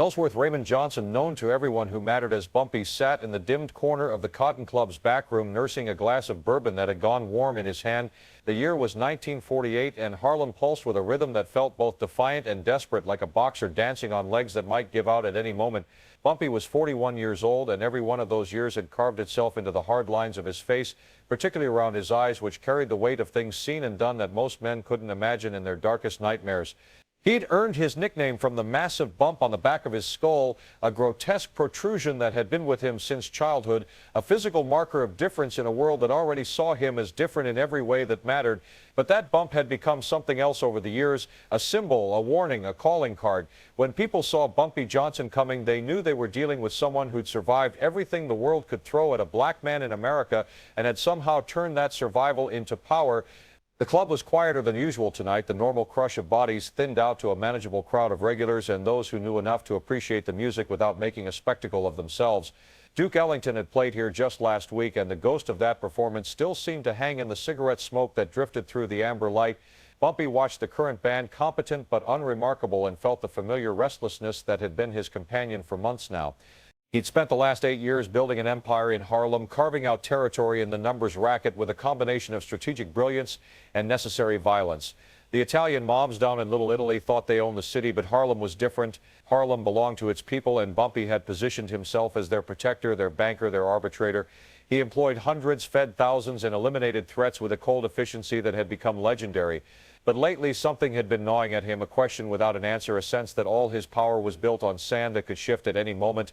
Ellsworth Raymond Johnson, known to everyone who mattered as Bumpy, sat in the dimmed corner of the Cotton Club's back room nursing a glass of bourbon that had gone warm in his hand. The year was 1948, and Harlem pulsed with a rhythm that felt both defiant and desperate, like a boxer dancing on legs that might give out at any moment. Bumpy was 41 years old, and every one of those years had carved itself into the hard lines of his face, particularly around his eyes, which carried the weight of things seen and done that most men couldn't imagine in their darkest nightmares. He'd earned his nickname from the massive bump on the back of his skull, a grotesque protrusion that had been with him since childhood, a physical marker of difference in a world that already saw him as different in every way that mattered. But that bump had become something else over the years, a symbol, a warning, a calling card. When people saw Bumpy Johnson coming, they knew they were dealing with someone who'd survived everything the world could throw at a black man in America and had somehow turned that survival into power. The club was quieter than usual tonight. The normal crush of bodies thinned out to a manageable crowd of regulars and those who knew enough to appreciate the music without making a spectacle of themselves. Duke Ellington had played here just last week, and the ghost of that performance still seemed to hang in the cigarette smoke that drifted through the amber light. Bumpy watched the current band, competent but unremarkable, and felt the familiar restlessness that had been his companion for months now. He'd spent the last 8 years building an empire in Harlem, carving out territory in the numbers racket with a combination of strategic brilliance and necessary violence. The Italian mobs down in Little Italy thought they owned the city, but Harlem was different. Harlem belonged to its people, and Bumpy had positioned himself as their protector, their banker, their arbitrator. He employed hundreds, fed thousands, and eliminated threats with a cold efficiency that had become legendary. But lately, something had been gnawing at him, a question without an answer, a sense that all his power was built on sand that could shift at any moment.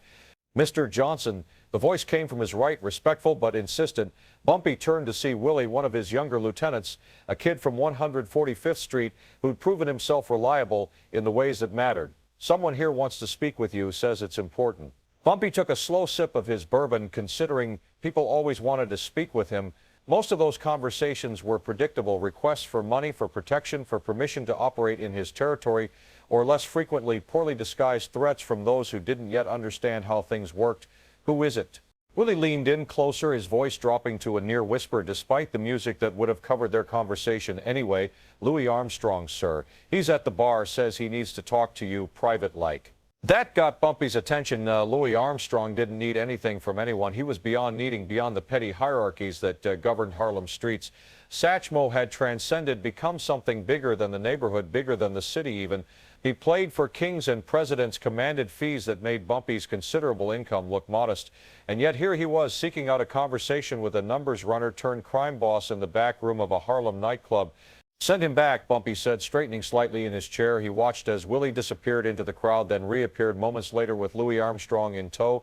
Mr. Johnson, the voice came from his right, respectful but insistent. Bumpy turned to see Willie, one of his younger lieutenants, a kid from 145th Street who'd proven himself reliable in the ways that mattered. Someone here wants to speak with you, says it's important. Bumpy took a slow sip of his bourbon, considering people always wanted to speak with him. Most of those conversations were predictable, requests for money, for protection, for permission to operate in his territory, or less frequently, poorly disguised threats from those who didn't yet understand how things worked. Who is it? Willie leaned in closer, his voice dropping to a near whisper despite the music that would have covered their conversation anyway. Louis Armstrong, sir. He's at the bar, says he needs to talk to you private-like. That got Bumpy's attention. Louis Armstrong didn't need anything from anyone. He was beyond the petty hierarchies that governed Harlem streets. Satchmo had transcended, become something bigger than the neighborhood, bigger than the city even. He played for kings and presidents, commanded fees that made Bumpy's considerable income look modest. And yet here he was, seeking out a conversation with a numbers runner turned crime boss in the back room of a Harlem nightclub. Send him back, Bumpy said, straightening slightly in his chair. He watched as Willie disappeared into the crowd, then reappeared moments later with Louis Armstrong in tow.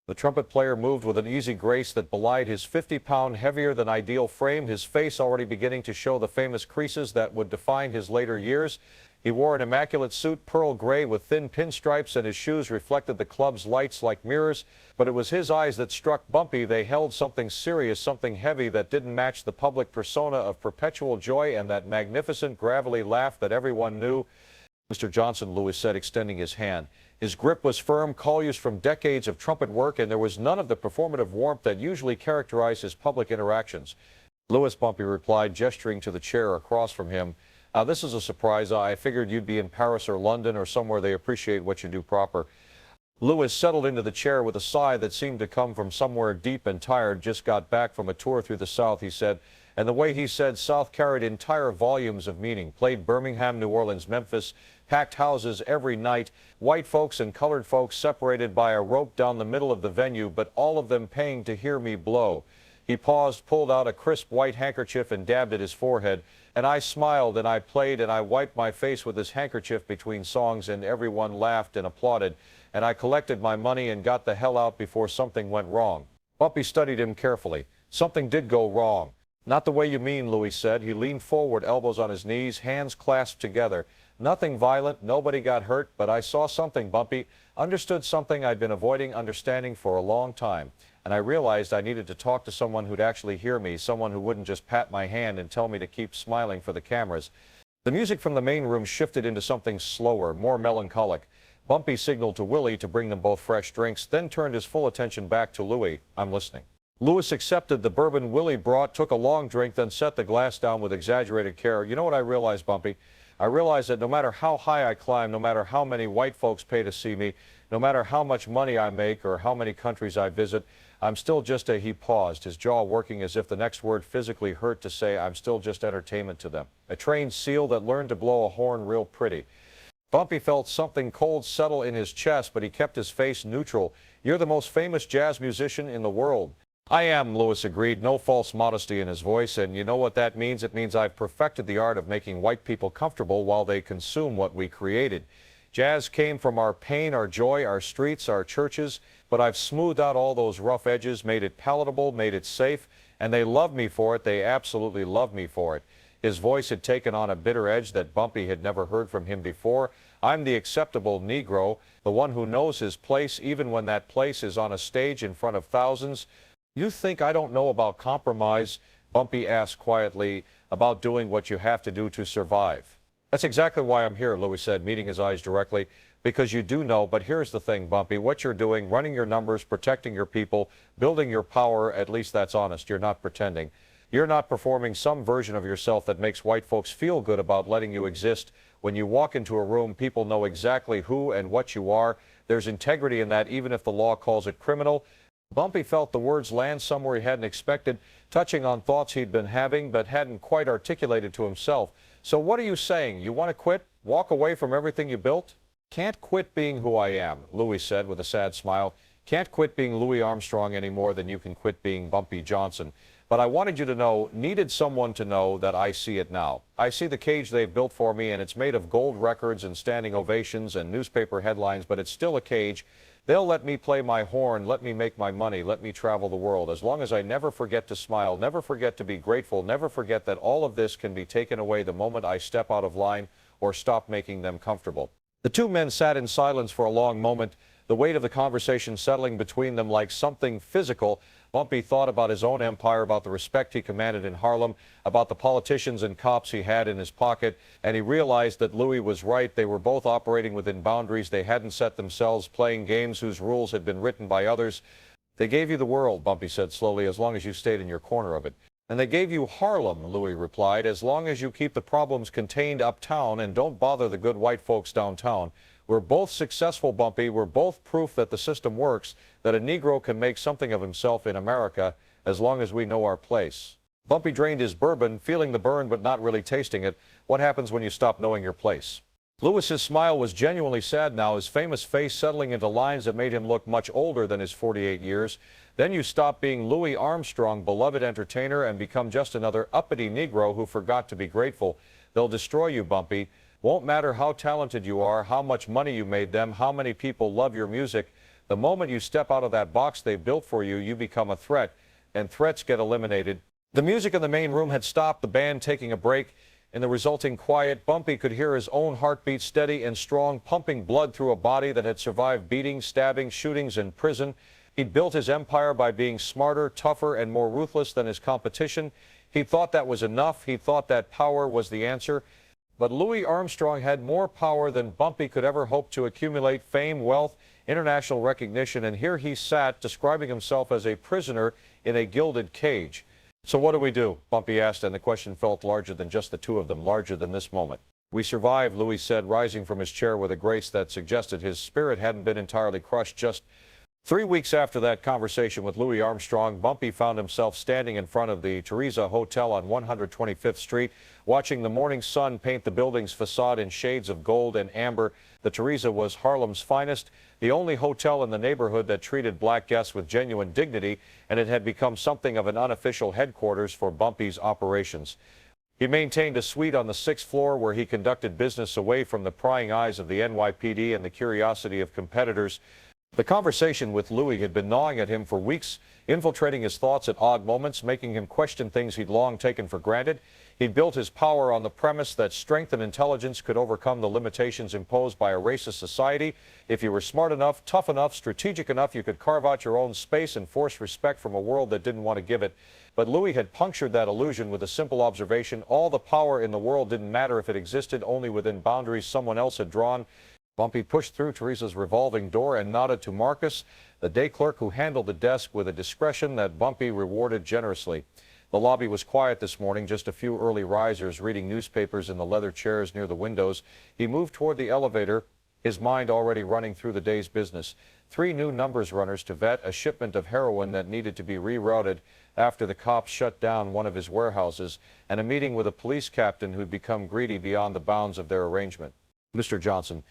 The trumpet player moved with an easy grace that belied his 50-pound, heavier-than-ideal frame, his face already beginning to show the famous creases that would define his later years. He wore an immaculate suit, pearl gray with thin pinstripes, and his shoes reflected the club's lights like mirrors. But it was his eyes that struck Bumpy. They held something serious, something heavy that didn't match the public persona of perpetual joy and that magnificent, gravelly laugh that everyone knew. Mr. Johnson, Louis said, extending his hand. His grip was firm, colliers from decades of trumpet work, and there was none of the performative warmth that usually characterized his public interactions. Louis, Bumpy replied, gesturing to the chair across from him. This is a surprise. I figured you'd be in Paris or London or somewhere they appreciate what you do proper. Louis settled into the chair with a sigh that seemed to come from somewhere deep and tired. Just got back from a tour through the South, he said. And the way he said South carried entire volumes of meaning. Played Birmingham, New Orleans, Memphis, packed houses every night, white folks and colored folks separated by a rope down the middle of the venue, but all of them paying to hear me blow. He paused, pulled out a crisp white handkerchief and dabbed at his forehead. And I smiled and I played and I wiped my face with this handkerchief between songs, and everyone laughed and applauded. And I collected my money and got the hell out before something went wrong. Bumpy studied him carefully. Something did go wrong. Not the way you mean, Louis said. He leaned forward, elbows on his knees, hands clasped together. Nothing violent, nobody got hurt, but I saw something, Bumpy. Understood something I'd been avoiding understanding for a long time. And I realized I needed to talk to someone who'd actually hear me, someone who wouldn't just pat my hand and tell me to keep smiling for the cameras. The music from the main room shifted into something slower, more melancholic. Bumpy signaled to Willie to bring them both fresh drinks, then turned his full attention back to Louis. I'm listening. Louis accepted the bourbon Willie brought, took a long drink, then set the glass down with exaggerated care. You know what I realized, Bumpy? I realize that no matter how high I climb, no matter how many white folks pay to see me, no matter how much money I make or how many countries I visit, I'm still just a," he paused, his jaw working as if the next word physically hurt to say, "I'm still just entertainment to them. A trained seal that learned to blow a horn real pretty." Bumpy felt something cold settle in his chest, but he kept his face neutral. "You're the most famous jazz musician in the world." "I am," Lewis agreed, no false modesty in his voice, "and you know what that means? It means I've perfected the art of making white people comfortable while they consume what we created. Jazz came from our pain, our joy, our streets, our churches, but I've smoothed out all those rough edges, made it palatable, made it safe, and they love me for it. They absolutely love me for it." His voice had taken on a bitter edge that Bumpy had never heard from him before. "I'm the acceptable Negro, the one who knows his place even when that place is on a stage in front of thousands." "You think I don't know about compromise?" Bumpy asked quietly, "about doing what you have to do to survive?" "That's exactly why I'm here," Louis said, meeting his eyes directly. "Because you do know, but here's the thing, Bumpy, what you're doing, running your numbers, protecting your people, building your power, at least that's honest. You're not pretending. You're not performing some version of yourself that makes white folks feel good about letting you exist. When you walk into a room, people know exactly who and what you are. There's integrity in that, even if the law calls it criminal." Bumpy felt the words land somewhere he hadn't expected, touching on thoughts he'd been having but hadn't quite articulated to himself. "So what are you saying? You want to quit? Walk away from everything you built?" "Can't quit being who I am," Louis said with a sad smile. "Can't quit being Louis Armstrong any more than you can quit being Bumpy Johnson. But I wanted you to know, needed someone to know, that I see it now. I see the cage they've built for me, and it's made of gold records and standing ovations and newspaper headlines, but it's still a cage. They'll let me play my horn, let me make my money, let me travel the world, as long as I never forget to smile, never forget to be grateful, never forget that all of this can be taken away the moment I step out of line or stop making them comfortable." The two men sat in silence for a long moment, the weight of the conversation settling between them like something physical. Bumpy thought about his own empire, about the respect he commanded in Harlem, about the politicians and cops he had in his pocket, and he realized that Louis was right. They were both operating within boundaries they hadn't set themselves, playing games whose rules had been written by others. "They gave you the world," Bumpy said slowly, "as long as you stayed in your corner of it." "And they gave you Harlem," Louis replied, "as long as you keep the problems contained uptown and don't bother the good white folks downtown. We're both successful, Bumpy. We're both proof that the system works, that a Negro can make something of himself in America as long as we know our place." Bumpy drained his bourbon, feeling the burn but not really tasting it. What happens when you stop knowing your place? Lewis's smile was genuinely sad now, his famous face settling into lines that made him look much older than his 48 years. "Then you stop being Louis Armstrong, beloved entertainer, and become just another uppity Negro who forgot to be grateful. They'll destroy you, Bumpy. Won't matter how talented you are, how much money you made them, how many people love your music. The moment you step out of that box they built for you, you become a threat, and threats get eliminated." The music in the main room had stopped, the band taking a break. In the resulting quiet, Bumpy could hear his own heartbeat steady and strong, pumping blood through a body that had survived beatings, stabbings, shootings, and prison. He'd built his empire by being smarter, tougher, and more ruthless than his competition. He thought that was enough. He thought that power was the answer. But Louis Armstrong had more power than Bumpy could ever hope to accumulate: fame, wealth, international recognition, and here he sat, describing himself as a prisoner in a gilded cage. "So what do we do?" Bumpy asked, and the question felt larger than just the two of them, larger than this moment. "We survived," Louis said, rising from his chair with a grace that suggested his spirit hadn't been entirely crushed. Just 3 weeks after that conversation with Louis Armstrong, Bumpy found himself standing in front of the Teresa Hotel on 125th Street, watching the morning sun paint the building's facade in shades of gold and amber. The Teresa was Harlem's finest, the only hotel in the neighborhood that treated black guests with genuine dignity, and it had become something of an unofficial headquarters for Bumpy's operations. He maintained a suite on the 6th floor where he conducted business away from the prying eyes of the NYPD and the curiosity of competitors. The conversation with Louis had been gnawing at him for weeks, infiltrating his thoughts at odd moments, making him question things he'd long taken for granted. He'd built his power on the premise that strength and intelligence could overcome the limitations imposed by a racist society. If you were smart enough, tough enough, strategic enough, you could carve out your own space and force respect from a world that didn't want to give it. But Louis had punctured that illusion with a simple observation: all the power in the world didn't matter if it existed only within boundaries someone else had drawn. Bumpy pushed through Teresa's revolving door and nodded to Marcus, the day clerk who handled the desk, with a discretion that Bumpy rewarded generously. The lobby was quiet this morning, just a few early risers reading newspapers in the leather chairs near the windows. He moved toward the elevator, his mind already running through the day's business. 3 new numbers runners to vet a shipment of heroin that needed to be rerouted after the cops shut down one of his warehouses, and a meeting with a police captain who'd become greedy beyond the bounds of their arrangement. Mr. Johnson.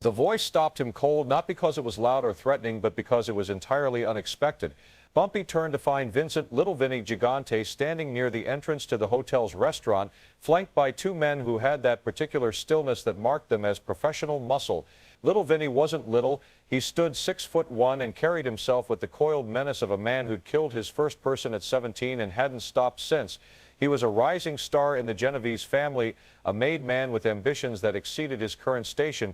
The voice stopped him cold, not because it was loud or threatening, but because it was entirely unexpected. Bumpy turned to find Vincent Little Vinny Gigante standing near the entrance to the hotel's restaurant, flanked by 2 men who had that particular stillness that marked them as professional muscle. Little Vinny wasn't little. He stood 6'1" and carried himself with the coiled menace of a man who'd killed his first person at 17 and hadn't stopped since. He was a rising star in the Genovese family, a made man with ambitions that exceeded his current station.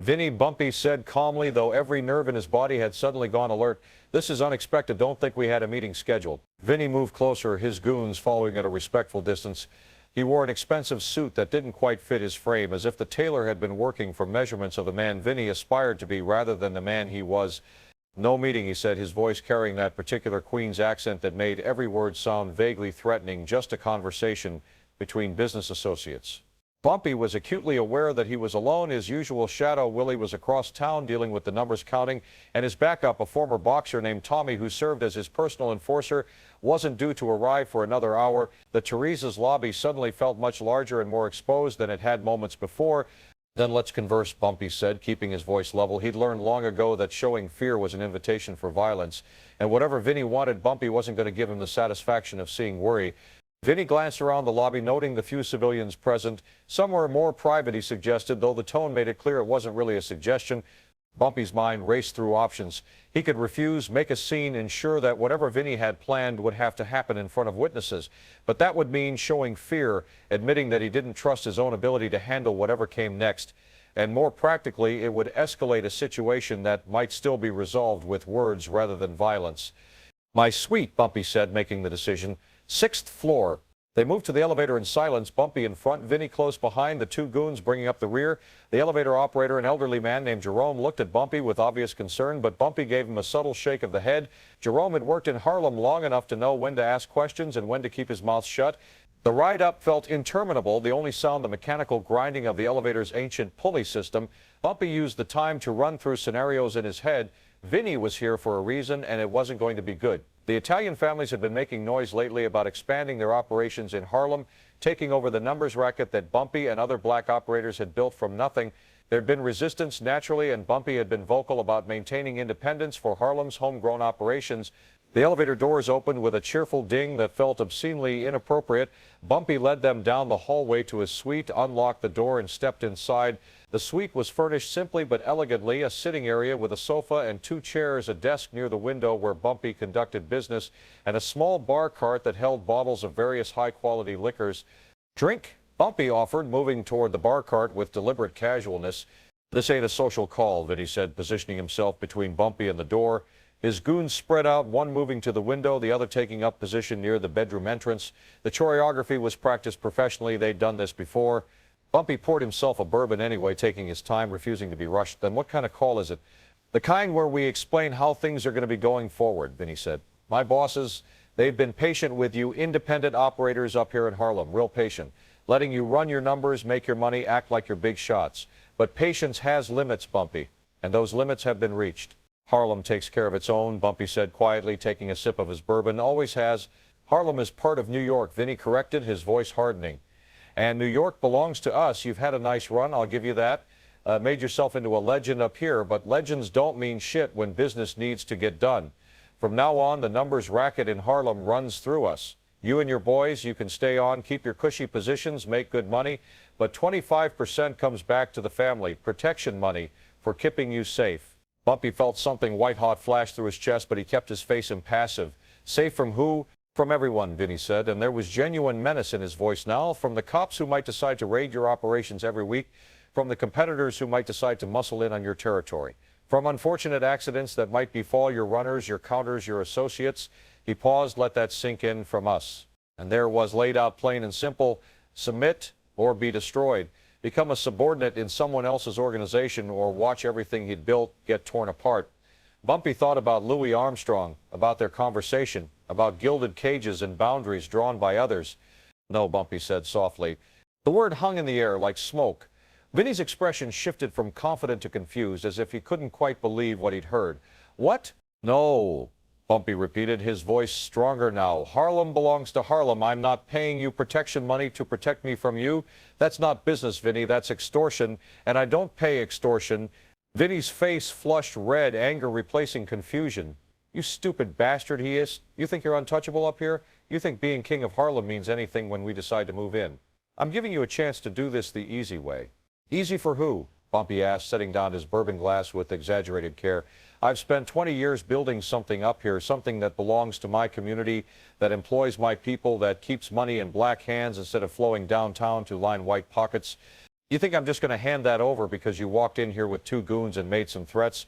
Vinny, Bumpy said calmly, though every nerve in his body had suddenly gone alert. "This is unexpected. Don't think we had a meeting scheduled." Vinny moved closer, his goons following at a respectful distance. He wore an expensive suit that didn't quite fit his frame, as if the tailor had been working for measurements of the man Vinny aspired to be rather than the man he was. "No meeting," he said, his voice carrying that particular Queen's accent that made every word sound vaguely threatening, "just a conversation between business associates." Bumpy was acutely aware that he was alone. His usual shadow, Willie, was across town dealing with the numbers counting, and his backup, a former boxer named Tommy, who served as his personal enforcer, wasn't due to arrive for another hour. The Teresa's lobby suddenly felt much larger and more exposed than it had moments before. "Then let's converse," Bumpy said, keeping his voice level. He'd learned long ago that showing fear was an invitation for violence, and whatever Vinny wanted, Bumpy wasn't going to give him the satisfaction of seeing worry. Vinny glanced around the lobby, noting the few civilians present. Some were more private, he suggested, though the tone made it clear it wasn't really a suggestion. Bumpy's mind raced through options. He could refuse, make a scene, ensure that whatever Vinny had planned would have to happen in front of witnesses. But that would mean showing fear, admitting that he didn't trust his own ability to handle whatever came next. And more practically, it would escalate a situation that might still be resolved with words rather than violence. "My suite," Bumpy said, making the decision. "6th floor." They moved to the elevator in silence, Bumpy in front, Vinny close behind, the 2 goons bringing up the rear. The elevator operator, an elderly man named Jerome, looked at Bumpy with obvious concern, but Bumpy gave him a subtle shake of the head. Jerome had worked in Harlem long enough to know when to ask questions and when to keep his mouth shut. The ride up felt interminable, the only sound the mechanical grinding of the elevator's ancient pulley system. Bumpy used the time to run through scenarios in his head. Vinny was here for a reason, and it wasn't going to be good. The Italian families had been making noise lately about expanding their operations in Harlem, taking over the numbers racket that Bumpy and other black operators had built from nothing. There'd been resistance naturally, and Bumpy had been vocal about maintaining independence for Harlem's homegrown operations. The elevator doors opened with a cheerful ding that felt obscenely inappropriate. Bumpy led them down the hallway to his suite, unlocked the door, and stepped inside. The suite was furnished simply but elegantly, a sitting area with a sofa and 2 chairs, a desk near the window where Bumpy conducted business, and a small bar cart that held bottles of various high-quality liquors. "Drink?" Bumpy offered, moving toward the bar cart with deliberate casualness. "This ain't a social call," Vinny said, positioning himself between Bumpy and the door. His goons spread out, one moving to the window, the other taking up position near the bedroom entrance. The choreography was practiced professionally. They'd done this before. Bumpy poured himself a bourbon anyway, taking his time, refusing to be rushed. "Then what kind of call is it?" "The kind where we explain how things are going to be going forward," Vinny said. "My bosses, they've been patient with you independent operators up here in Harlem, real patient, letting you run your numbers, make your money, act like you're big shots. But patience has limits, Bumpy, and those limits have been reached. Harlem takes care of its own," Bumpy said quietly, taking a sip of his bourbon. "Always has. Harlem is part of New York," Vinny corrected, his voice hardening. "And New York belongs to us. You've had a nice run, I'll give you that. Made yourself into a legend up here, but legends don't mean shit when business needs to get done. From now on, the numbers racket in Harlem runs through us. You and your boys, you can stay on, keep your cushy positions, make good money, but 25% comes back to the family, protection money for keeping you safe." Bumpy felt something white-hot flash through his chest, but he kept his face impassive. "Safe from who?" "From everyone," Vinny said, and there was genuine menace in his voice now. "From the cops who might decide to raid your operations every week, from the competitors who might decide to muscle in on your territory, from unfortunate accidents that might befall your runners, your counters, your associates." He paused, let that sink in. "From us." And there was laid out plain and simple: submit or be destroyed. Become a subordinate in someone else's organization, or watch everything he'd built get torn apart. Bumpy thought about Louis Armstrong, about their conversation, about gilded cages and boundaries drawn by others. No, Bumpy said softly. The word hung in the air like smoke. Vinny's expression shifted from confident to confused, as if he couldn't quite believe what he'd heard. What? No, Bumpy repeated, his voice stronger now. Harlem belongs to Harlem. I'm not paying you protection money to protect me from you. That's not business, Vinny. That's extortion, and I don't pay extortion. Vinny's face flushed red, anger replacing confusion. You stupid bastard, he is. You think you're untouchable up here? You think being king of Harlem means anything when we decide to move in? I'm giving you a chance to do this the easy way. Easy for who? Bumpy asked, setting down his bourbon glass with exaggerated care. I've spent 20 years building something up here, something that belongs to my community, that employs my people, that keeps money in black hands instead of flowing downtown to line white pockets. You think I'm just going to hand that over because you walked in here with two goons and made some threats?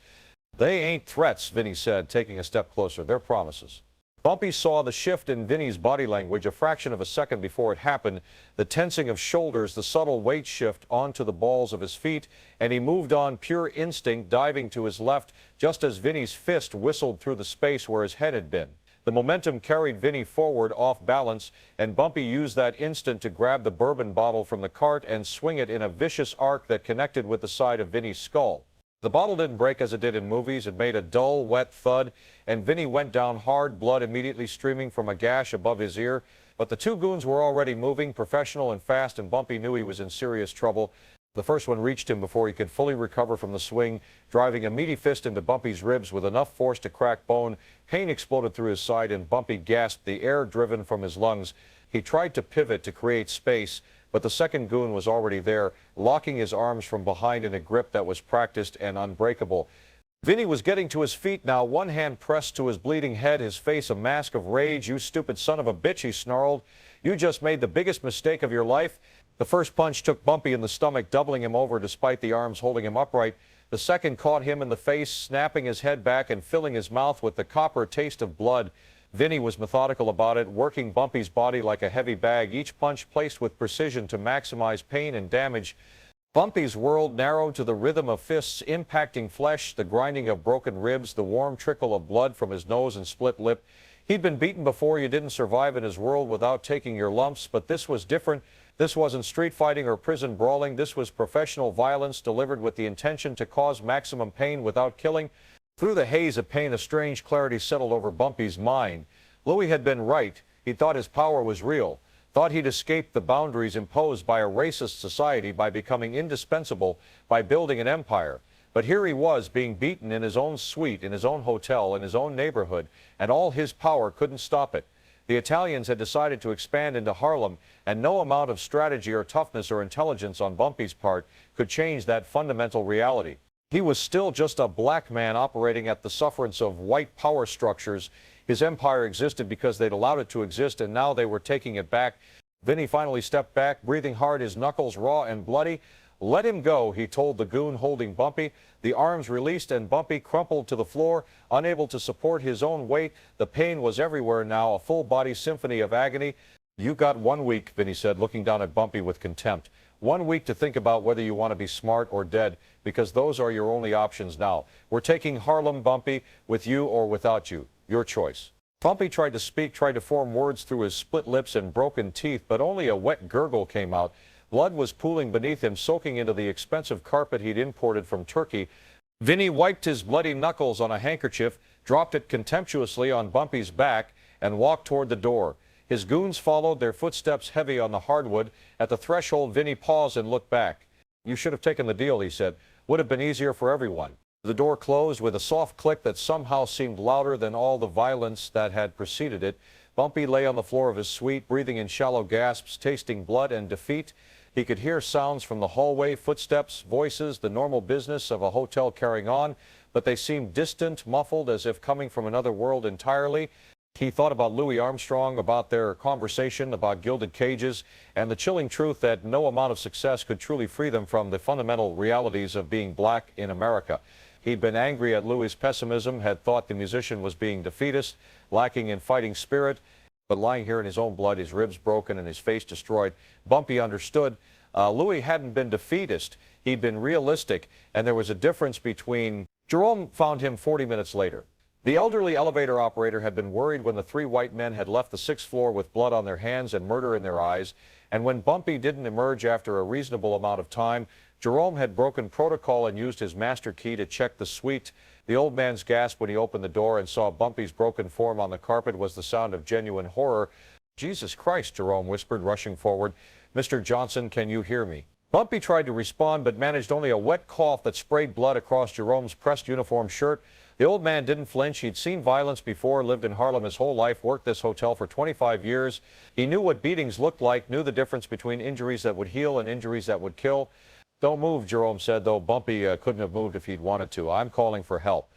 They ain't threats, Vinny said, taking a step closer. They're promises. Bumpy saw the shift in Vinny's body language a fraction of a second before it happened, the tensing of shoulders, the subtle weight shift onto the balls of his feet, and he moved on pure instinct, diving to his left just as Vinny's fist whistled through the space where his head had been. The momentum carried Vinny forward off balance, and Bumpy used that instant to grab the bourbon bottle from the cart and swing it in a vicious arc that connected with the side of Vinny's skull. The bottle didn't break as it did in movies. It made a dull, wet thud, and Vinny went down hard, blood immediately streaming from a gash above his ear. But the two goons were already moving, professional and fast, and Bumpy knew he was in serious trouble. The first one reached him before he could fully recover from the swing, driving a meaty fist into Bumpy's ribs with enough force to crack bone. Pain exploded through his side, and Bumpy gasped, the air driven from his lungs. He tried to pivot to create space, but the second goon was already there, locking his arms from behind in a grip that was practiced and unbreakable. Vinny was getting to his feet now, one hand pressed to his bleeding head, his face a mask of rage. You stupid son of a bitch, he snarled. You just made the biggest mistake of your life. The first punch took Bumpy in the stomach, doubling him over despite the arms holding him upright. The second caught him in the face, snapping his head back and filling his mouth with the copper taste of blood. Vinny was methodical about it, working Bumpy's body like a heavy bag, each punch placed with precision to maximize pain and damage. Bumpy's world narrowed to the rhythm of fists impacting flesh, the grinding of broken ribs, the warm trickle of blood from his nose and split lip. He'd been beaten before. You didn't survive in his world without taking your lumps, but this was different. This wasn't street fighting or prison brawling. This was professional violence delivered with the intention to cause maximum pain without killing. Through the haze of pain, a strange clarity settled over Bumpy's mind. Louis had been right. He thought his power was real, thought he'd escaped the boundaries imposed by a racist society by becoming indispensable, by building an empire. But here he was being beaten in his own suite, in his own hotel, in his own neighborhood, and all his power couldn't stop it. The Italians had decided to expand into Harlem, and no amount of strategy or toughness or intelligence on Bumpy's part could change that fundamental reality. He was still just a black man operating at the sufferance of white power structures. His empire existed because they'd allowed it to exist, and now they were taking it back. Vinny finally stepped back, breathing hard, his knuckles raw and bloody. Let him go, he told the goon holding Bumpy. The arms released, and Bumpy crumpled to the floor, unable to support his own weight. The pain was everywhere now, a full-body symphony of agony. You got 1 week, Vinny said, looking down at Bumpy with contempt. 1 week to think about whether you want to be smart or dead, because those are your only options now. We're taking Harlem, Bumpy, with you or without you. Your choice. Bumpy tried to speak, tried to form words through his split lips and broken teeth, but only a wet gurgle came out. Blood was pooling beneath him, soaking into the expensive carpet he'd imported from Turkey. Vinny wiped his bloody knuckles on a handkerchief, dropped it contemptuously on Bumpy's back, and walked toward the door. His goons followed, their footsteps heavy on the hardwood. At the threshold, Vinny paused and looked back. You should have taken the deal, he said. Would have been easier for everyone. The door closed with a soft click that somehow seemed louder than all the violence that had preceded it. Bumpy lay on the floor of his suite, breathing in shallow gasps, tasting blood and defeat. He could hear sounds from the hallway, footsteps, voices, the normal business of a hotel carrying on, but they seemed distant, muffled, as if coming from another world entirely. He thought about Louis Armstrong, about their conversation, about gilded cages, and the chilling truth that no amount of success could truly free them from the fundamental realities of being black in America. He'd been angry at Louis' pessimism, had thought the musician was being defeatist, lacking in fighting spirit, but lying here in his own blood, his ribs broken and his face destroyed. Bumpy understood. Louis hadn't been defeatist. He'd been realistic, and there was a difference between... Jerome found him 40 minutes later. The elderly elevator operator had been worried when the three white men had left the sixth floor with blood on their hands and murder in their eyes. And when Bumpy didn't emerge after a reasonable amount of time, Jerome had broken protocol and used his master key to check the suite. The old man's gasp when he opened the door and saw Bumpy's broken form on the carpet was the sound of genuine horror. "Jesus Christ," Jerome whispered, rushing forward. "Mr. Johnson, can you hear me?" Bumpy tried to respond, but managed only a wet cough that sprayed blood across Jerome's pressed uniform shirt. The old man didn't flinch. He'd seen violence before, lived in Harlem his whole life, worked this hotel for 25 years. He knew what beatings looked like, knew the difference between injuries that would heal and injuries that would kill. "Don't move," Jerome said, though Bumpy couldn't have moved if he'd wanted to. "I'm calling for help."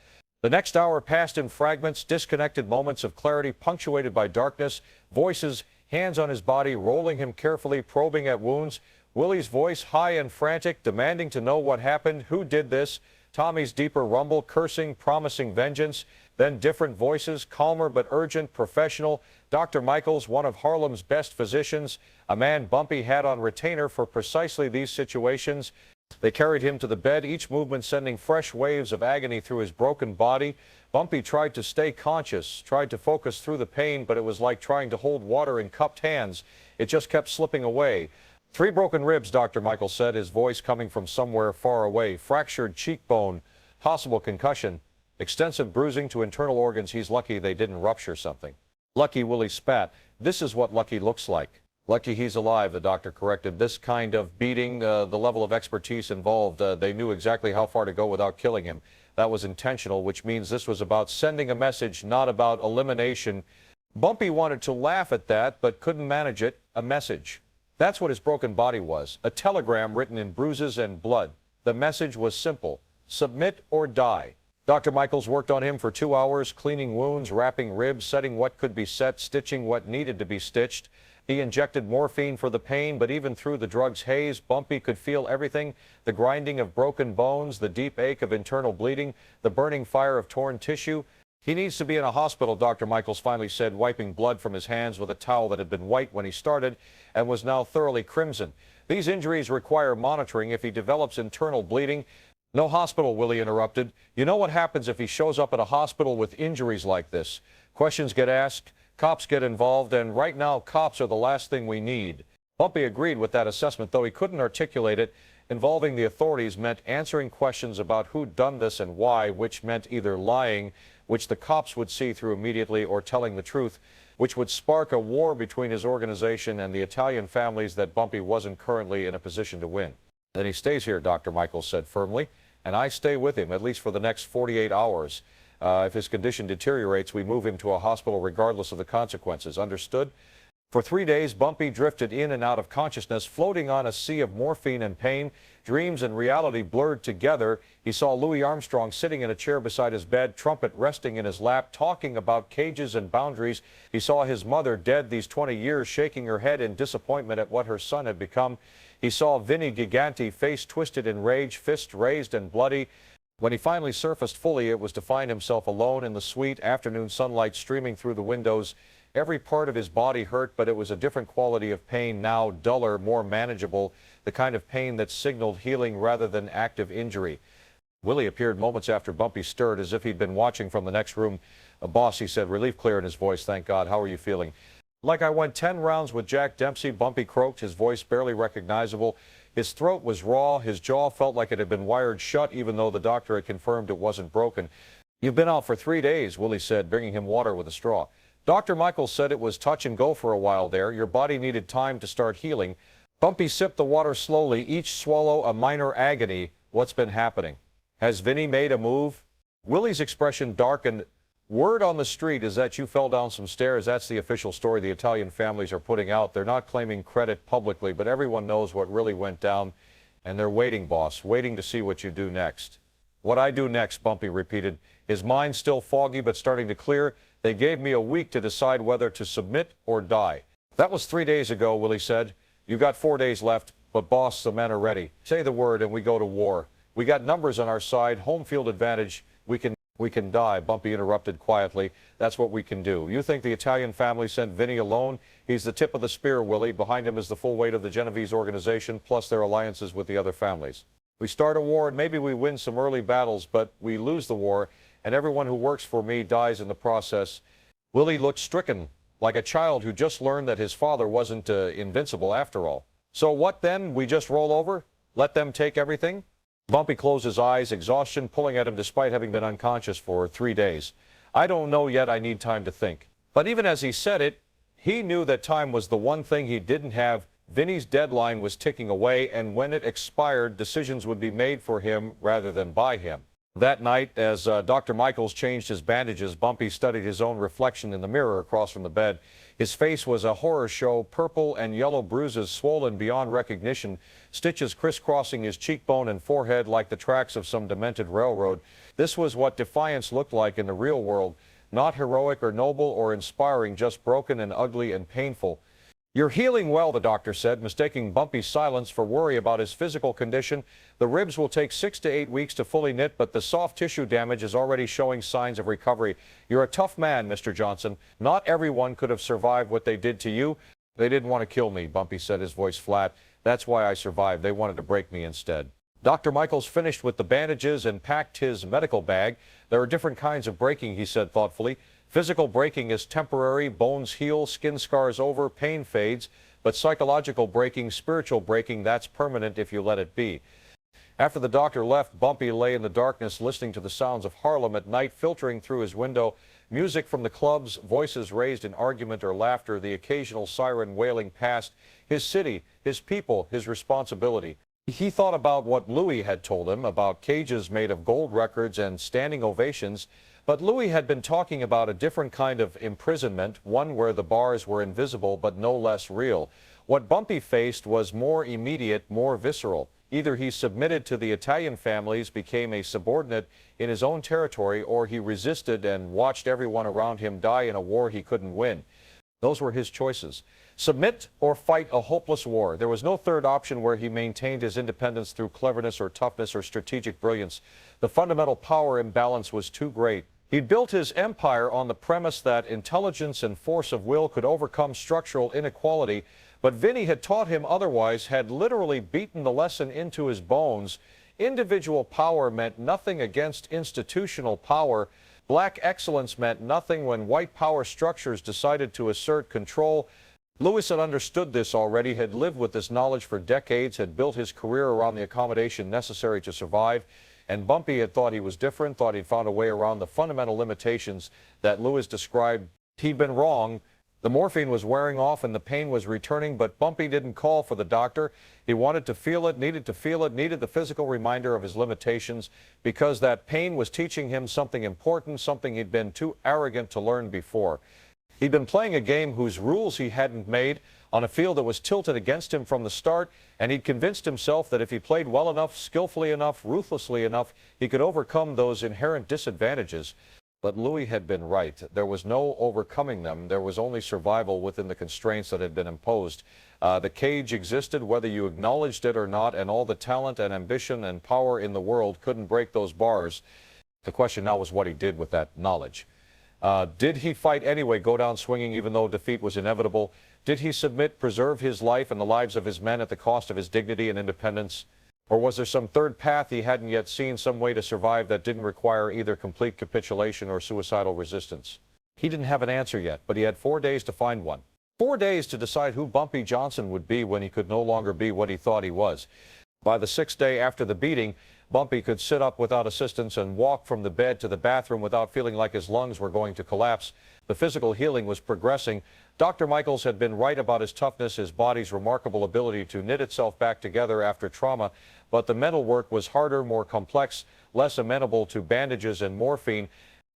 The next hour passed in fragments, disconnected moments of clarity punctuated by darkness, voices, hands on his body, rolling him carefully, probing at wounds. Willie's voice, high and frantic, demanding to know what happened, who did this. Tommy's deeper rumble, cursing, promising vengeance. Then different voices, calmer but urgent, professional. Dr. Michaels, one of Harlem's best physicians, a man Bumpy had on retainer for precisely these situations. They carried him to the bed, each movement sending fresh waves of agony through his broken body. Bumpy tried to stay conscious, tried to focus through the pain, but it was like trying to hold water in cupped hands. It just kept slipping away. "3 broken ribs," Dr. Michael said, his voice coming from somewhere far away. "Fractured cheekbone, possible concussion, extensive bruising to internal organs. He's lucky they didn't rupture something." Lucky, Willie spat. "This is what lucky looks like." "Lucky he's alive," the doctor corrected. "This kind of beating, the level of expertise involved, they knew exactly how far to go without killing him. That was intentional, which means this was about sending a message, not about elimination." Bumpy wanted to laugh at that, but couldn't manage it. A message. That's what his broken body was, a telegram written in bruises and blood. The message was simple: submit or die. Dr. Michaels worked on him for 2 hours, cleaning wounds, wrapping ribs, setting what could be set, stitching what needed to be stitched. He injected morphine for the pain, but even through the drug's haze, Bumpy could feel everything: the grinding of broken bones, the deep ache of internal bleeding, the burning fire of torn tissue. "He needs to be in a hospital," Dr. Michaels finally said, wiping blood from his hands with a towel that had been white when he started and was now thoroughly crimson. "These injuries require monitoring if he develops internal bleeding." "No hospital," Willie interrupted. "You know what happens if he shows up at a hospital with injuries like this? Questions get asked, cops get involved, and right now cops are the last thing we need." Bumpy agreed with that assessment, though he couldn't articulate it. Involving the authorities meant answering questions about who'd done this and why, which meant either lying, which the cops would see through immediately, or telling the truth, which would spark a war between his organization and the Italian families that Bumpy wasn't currently in a position to win. "Then he stays here," Dr. Michaels said firmly, "and I stay with him, at least for the next 48 hours. If his condition deteriorates, we move him to a hospital regardless of the consequences. Understood?" For 3 days, Bumpy drifted in and out of consciousness, floating on a sea of morphine and pain. Dreams and reality blurred together. He saw Louis Armstrong sitting in a chair beside his bed, trumpet resting in his lap, talking about cages and boundaries. He saw his mother, dead these 20 years, shaking her head in disappointment at what her son had become. He saw Vinnie Giganti, face twisted in rage, fist raised and bloody. When he finally surfaced fully, it was to find himself alone in the suite, afternoon sunlight streaming through the windows. Every part of his body hurt, but it was a different quality of pain now, duller, more manageable, the kind of pain that signaled healing rather than active injury. Willie appeared moments after Bumpy stirred, as if he'd been watching from the next room. "Boss," he said, relief clear in his voice, "thank God. How are you feeling?" "Like I went 10 rounds with Jack Dempsey," Bumpy croaked, his voice barely recognizable. His throat was raw, his jaw felt like it had been wired shut, even though the doctor had confirmed it wasn't broken. "You've been out for 3 days," Willie said, bringing him water with a straw. Dr. Michaels said it was touch and go for a while there. Your body needed time to start healing. Bumpy sipped the water slowly, each swallow a minor agony. "What's been happening? Has Vinnie made a move?" Willie's expression darkened. "Word on the street is that you fell down some stairs. That's the official story the Italian families are putting out. They're not claiming credit publicly, but everyone knows what really went down. And they're waiting, boss, waiting to see what you do next." "What I do next," Bumpy repeated, his mind still foggy but starting to clear. "They gave me a week to decide whether to submit or die." "That was 3 days ago," Willie said. "You got 4 days left, but boss, the men are ready. Say the word and we go to war. We got numbers on our side, home field advantage. We can die," Bumpy interrupted quietly. "That's what we can do. You think the Italian family sent Vinnie alone? He's the tip of the spear, Willie. Behind him is the full weight of the Genovese organization, plus their alliances with the other families. We start a war and maybe we win some early battles, but we lose the war, and everyone who works for me dies in the process. Willie looked stricken, like a child who just learned that his father wasn't invincible after all. So what then? We just roll over? Let them take everything? Bumpy closed his eyes, exhaustion pulling at him despite having been unconscious for 3 days. I don't know yet, I need time to think. But even as he said it, he knew that time was the one thing he didn't have. Vinny's deadline was ticking away, and when it expired, decisions would be made for him rather than by him. That night, as Dr. Michaels changed his bandages, Bumpy studied his own reflection in the mirror across from the bed. His face was a horror show, purple and yellow bruises swollen beyond recognition, stitches crisscrossing his cheekbone and forehead like the tracks of some demented railroad. This was what defiance looked like in the real world, not heroic or noble or inspiring, just broken and ugly and painful. You're healing well, the doctor said, mistaking Bumpy's silence for worry about his physical condition. The ribs will take 6 to 8 weeks to fully knit, but the soft tissue damage is already showing signs of recovery. You're a tough man, Mr. Johnson. Not everyone could have survived what they did to you. They didn't want to kill me, Bumpy said, his voice flat. That's why I survived. They wanted to break me instead. Dr. Michaels finished with the bandages and packed his medical bag. There are different kinds of breaking, he said thoughtfully. Physical breaking is temporary, bones heal, skin scars over, pain fades. But psychological breaking, spiritual breaking, that's permanent if you let it be. After the doctor left, Bumpy lay in the darkness listening to the sounds of Harlem at night filtering through his window. Music from the clubs, voices raised in argument or laughter, the occasional siren wailing past. His city, his people, his responsibility. He thought about what Louis had told him about cages made of gold records and standing ovations. But Louis had been talking about a different kind of imprisonment, one where the bars were invisible but no less real. What Bumpy faced was more immediate, more visceral. Either he submitted to the Italian families, became a subordinate in his own territory, or he resisted and watched everyone around him die in a war he couldn't win. Those were his choices. Submit or fight a hopeless war. There was no third option where he maintained his independence through cleverness or toughness or strategic brilliance. The fundamental power imbalance was too great. He'd built his empire on the premise that intelligence and force of will could overcome structural inequality, but Vinny had taught him otherwise, had literally beaten the lesson into his bones. Individual power meant nothing against institutional power. Black excellence meant nothing when white power structures decided to assert control. Louis had understood this already, had lived with this knowledge for decades, had built his career around the accommodation necessary to survive. And Bumpy had thought he was different, thought he'd found a way around the fundamental limitations that Louis described. He'd been wrong. The morphine was wearing off and the pain was returning, but Bumpy didn't call for the doctor. He wanted to feel it, needed the physical reminder of his limitations, because that pain was teaching him something important, something he'd been too arrogant to learn before. He'd been playing a game whose rules he hadn't made, on a field that was tilted against him from the start, and he'd convinced himself that if he played well enough, skillfully enough, ruthlessly enough, he could overcome those inherent disadvantages. But Louis had been right. There was no overcoming them. There was only survival within the constraints that had been imposed. The cage existed whether you acknowledged it or not, and all the talent and ambition and power in the world couldn't break those bars. The question now was what he did with that knowledge. Did he fight anyway, go down swinging even though defeat was inevitable? Did he submit, preserve his life and the lives of his men at the cost of his dignity and independence? Or was there some third path he hadn't yet seen, some way to survive that didn't require either complete capitulation or suicidal resistance? He didn't have an answer yet, but he had 4 days to find one. 4 days to decide who Bumpy Johnson would be when he could no longer be what he thought he was. By the 6th day after the beating, Bumpy could sit up without assistance and walk from the bed to the bathroom without feeling like his lungs were going to collapse. The physical healing was progressing. Dr. Michaels had been right about his toughness, his body's remarkable ability to knit itself back together after trauma, but the mental work was harder, more complex, less amenable to bandages and morphine.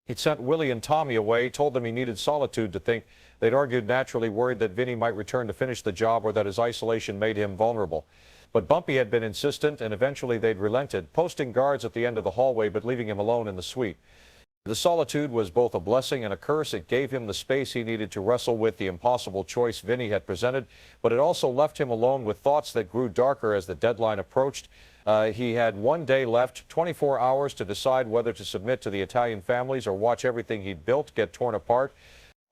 He'd sent Willie and Tommy away, told them he needed solitude to think. They'd argued naturally, worried that Vinny might return to finish the job or that his isolation made him vulnerable. But Bumpy had been insistent, and eventually they'd relented, posting guards at the end of the hallway but leaving him alone in the suite. The solitude was both a blessing and a curse. It gave him the space he needed to wrestle with the impossible choice Vinny had presented, but it also left him alone with thoughts that grew darker as the deadline approached. He had 1 day left, 24 hours to decide whether to submit to the Italian families or watch everything he'd built get torn apart.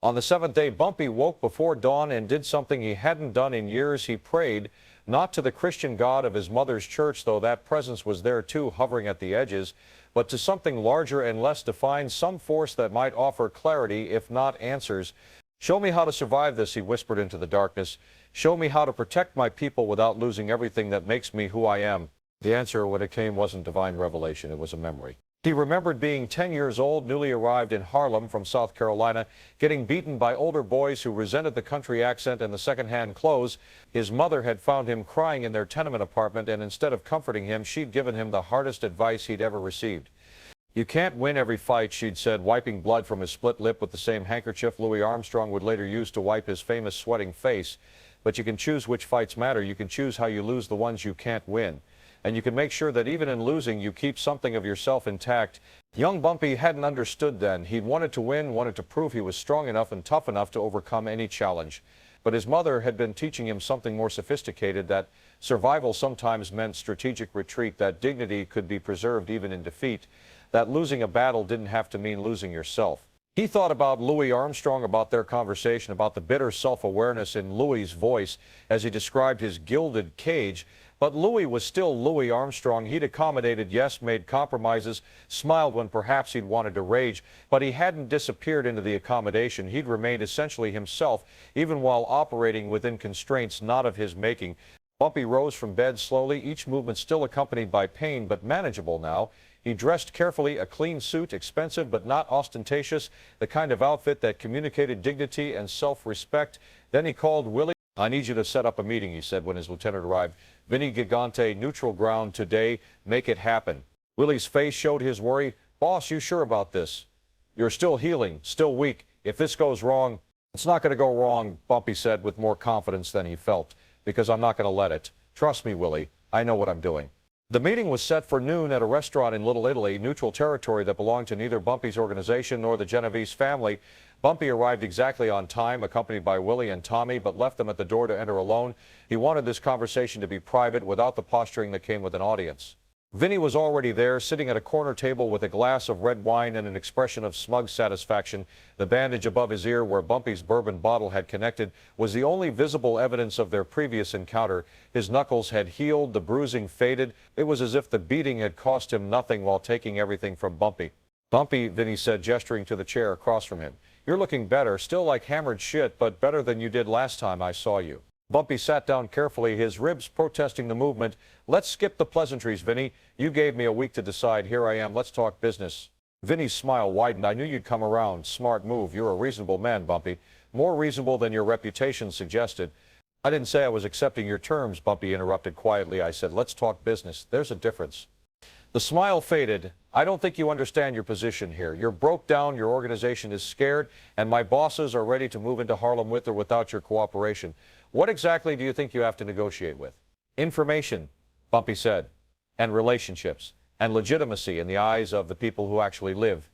On the 7th day, Bumpy woke before dawn and did something he hadn't done in years. He prayed, not to the Christian God of his mother's church, though that presence was there too, hovering at the edges, but to something larger and less defined, some force that might offer clarity, if not answers. Show me how to survive this, he whispered into the darkness. Show me how to protect my people without losing everything that makes me who I am. The answer, when it came, wasn't divine revelation. It was a memory. He remembered being 10 years old, newly arrived in Harlem from South Carolina, getting beaten by older boys who resented the country accent and the second-hand clothes. His mother had found him crying in their tenement apartment, and instead of comforting him, she'd given him the hardest advice he'd ever received. You can't win every fight, she'd said, wiping blood from his split lip with the same handkerchief Louis Armstrong would later use to wipe his famous sweating face. But you can choose which fights matter. You can choose how you lose the ones you can't win. And you can make sure that even in losing, you keep something of yourself intact. Young Bumpy hadn't understood then. He'd wanted to win, wanted to prove he was strong enough and tough enough to overcome any challenge. But his mother had been teaching him something more sophisticated, that survival sometimes meant strategic retreat, that dignity could be preserved even in defeat, that losing a battle didn't have to mean losing yourself. He thought about Louis Armstrong, about their conversation, about the bitter self-awareness in Louis's voice as he described his gilded cage. But Louis was still Louis Armstrong. He'd accommodated, yes, made compromises, smiled when perhaps he'd wanted to rage, but he hadn't disappeared into the accommodation. He'd remained essentially himself, even while operating within constraints not of his making. Bumpy rose from bed slowly, each movement still accompanied by pain, but manageable now. He dressed carefully, a clean suit, expensive but not ostentatious, the kind of outfit that communicated dignity and self-respect. Then he called Willie. I need you to set up a meeting, he said when his lieutenant arrived. Vinny Gigante, neutral ground today. Make it happen. Willie's face showed his worry. Boss, you sure about this? You're still healing, still weak. If this goes wrong, it's not going to go wrong, Bumpy said with more confidence than he felt, because I'm not going to let it. Trust me, Willie. I know what I'm doing. The meeting was set for noon at a restaurant in Little Italy, neutral territory that belonged to neither Bumpy's organization nor the Genovese family. Bumpy arrived exactly on time, accompanied by Willie and Tommy, but left them at the door to enter alone. He wanted this conversation to be private, without the posturing that came with an audience. Vinny was already there, sitting at a corner table with a glass of red wine and an expression of smug satisfaction. The bandage above his ear, where Bumpy's bourbon bottle had connected, was the only visible evidence of their previous encounter. His knuckles had healed, the bruising faded. It was as if the beating had cost him nothing while taking everything from Bumpy. Bumpy, Vinny said, gesturing to the chair across from him. You're looking better, still like hammered shit, but better than you did last time I saw you. Bumpy sat down carefully, his ribs protesting the movement. Let's skip the pleasantries, Vinny. You gave me a week to decide. Here I am. Let's talk business. Vinny's smile widened. I knew you'd come around. Smart move. You're a reasonable man, Bumpy. More reasonable than your reputation suggested. I didn't say I was accepting your terms, Bumpy interrupted quietly. I said, let's talk business. There's a difference. The smile faded. I don't think you understand your position here. You're broke down, your organization is scared, and my bosses are ready to move into Harlem with or without your cooperation. What exactly do you think you have to negotiate with? Information, Bumpy said, and relationships, and legitimacy in the eyes of the people who actually live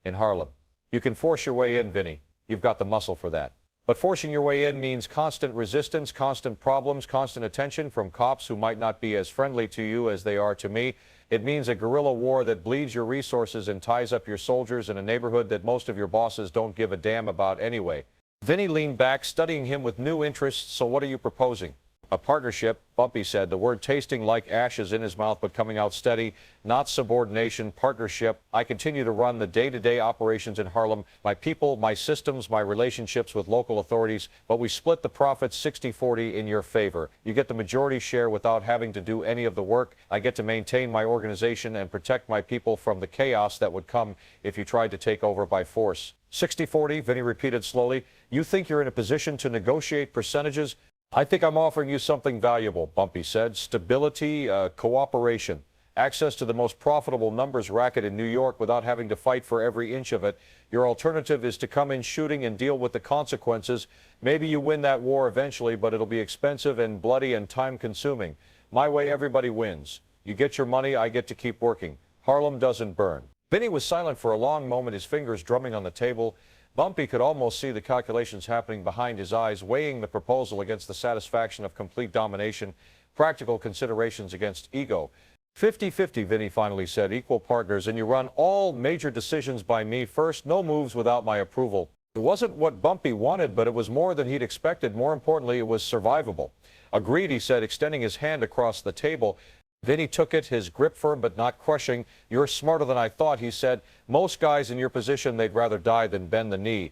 in Harlem. You can force your way in, Vinny. You've got the muscle for that. But forcing your way in means constant resistance, constant problems, constant attention from cops who might not be as friendly to you as they are to me. It means a guerrilla war that bleeds your resources and ties up your soldiers in a neighborhood that most of your bosses don't give a damn about anyway. Vinny leaned back, studying him with new interest. So what are you proposing? A partnership, Bumpy said, the word tasting like ashes in his mouth but coming out steady. Not subordination, partnership. I continue to run the day-to-day operations in Harlem, my people, my systems, my relationships with local authorities, but we split the profits 60-40 in your favor. You get the majority share without having to do any of the work. I get to maintain my organization and protect my people from the chaos that would come if you tried to take over by force. 60-40, Vinny repeated slowly. You think you're in a position to negotiate percentages? I think I'm offering you something valuable, Bumpy said. Stability, cooperation, access to the most profitable numbers racket in New York without having to fight for every inch of it. Your alternative is to come in shooting and deal with the consequences. Maybe you win that war eventually, but it'll be expensive and bloody and time-consuming. My way, everybody wins. You get your money, I get to keep working. Harlem doesn't burn. Vinny was silent for a long moment, his fingers drumming on the table. Bumpy could almost see the calculations happening behind his eyes, weighing the proposal against the satisfaction of complete domination, practical considerations against ego. 50-50, Vinny finally said, equal partners, and you run all major decisions by me first, no moves without my approval. It wasn't what Bumpy wanted, but it was more than he'd expected. More importantly, it was survivable. Agreed, he said, extending his hand across the table. Vinny took it, his grip firm but not crushing. "You're smarter than I thought," he said. "Most guys in your position, they'd rather die than bend the knee."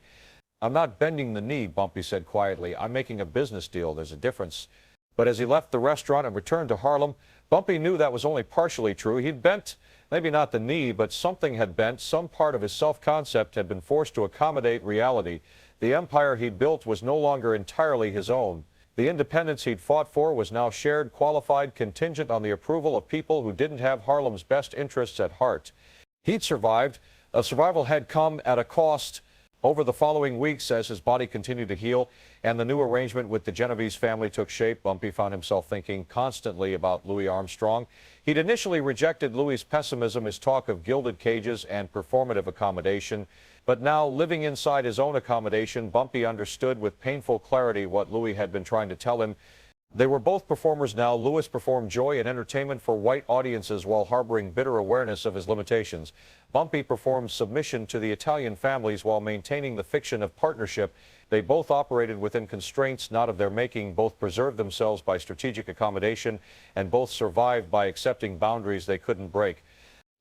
"I'm not bending the knee," Bumpy said quietly. "I'm making a business deal. There's a difference." But as he left the restaurant and returned to Harlem, Bumpy knew that was only partially true. He'd bent, maybe not the knee, but something had bent. Some part of his self-concept had been forced to accommodate reality. The empire he'd built was no longer entirely his own. The independence he'd fought for was now shared, qualified, contingent on the approval of people who didn't have Harlem's best interests at heart. He'd survived. Survival had come at a cost. Over the following weeks, as his body continued to heal and the new arrangement with the Genovese family took shape, Bumpy found himself thinking constantly about Louis Armstrong. He'd initially rejected Louis's pessimism, his talk of gilded cages and performative accommodation. But now, living inside his own accommodation, Bumpy understood with painful clarity what Louis had been trying to tell him. They were both performers now. Louis performed joy and entertainment for white audiences while harboring bitter awareness of his limitations. Bumpy performed submission to the Italian families while maintaining the fiction of partnership. They both operated within constraints not of their making, both preserved themselves by strategic accommodation, and both survived by accepting boundaries they couldn't break.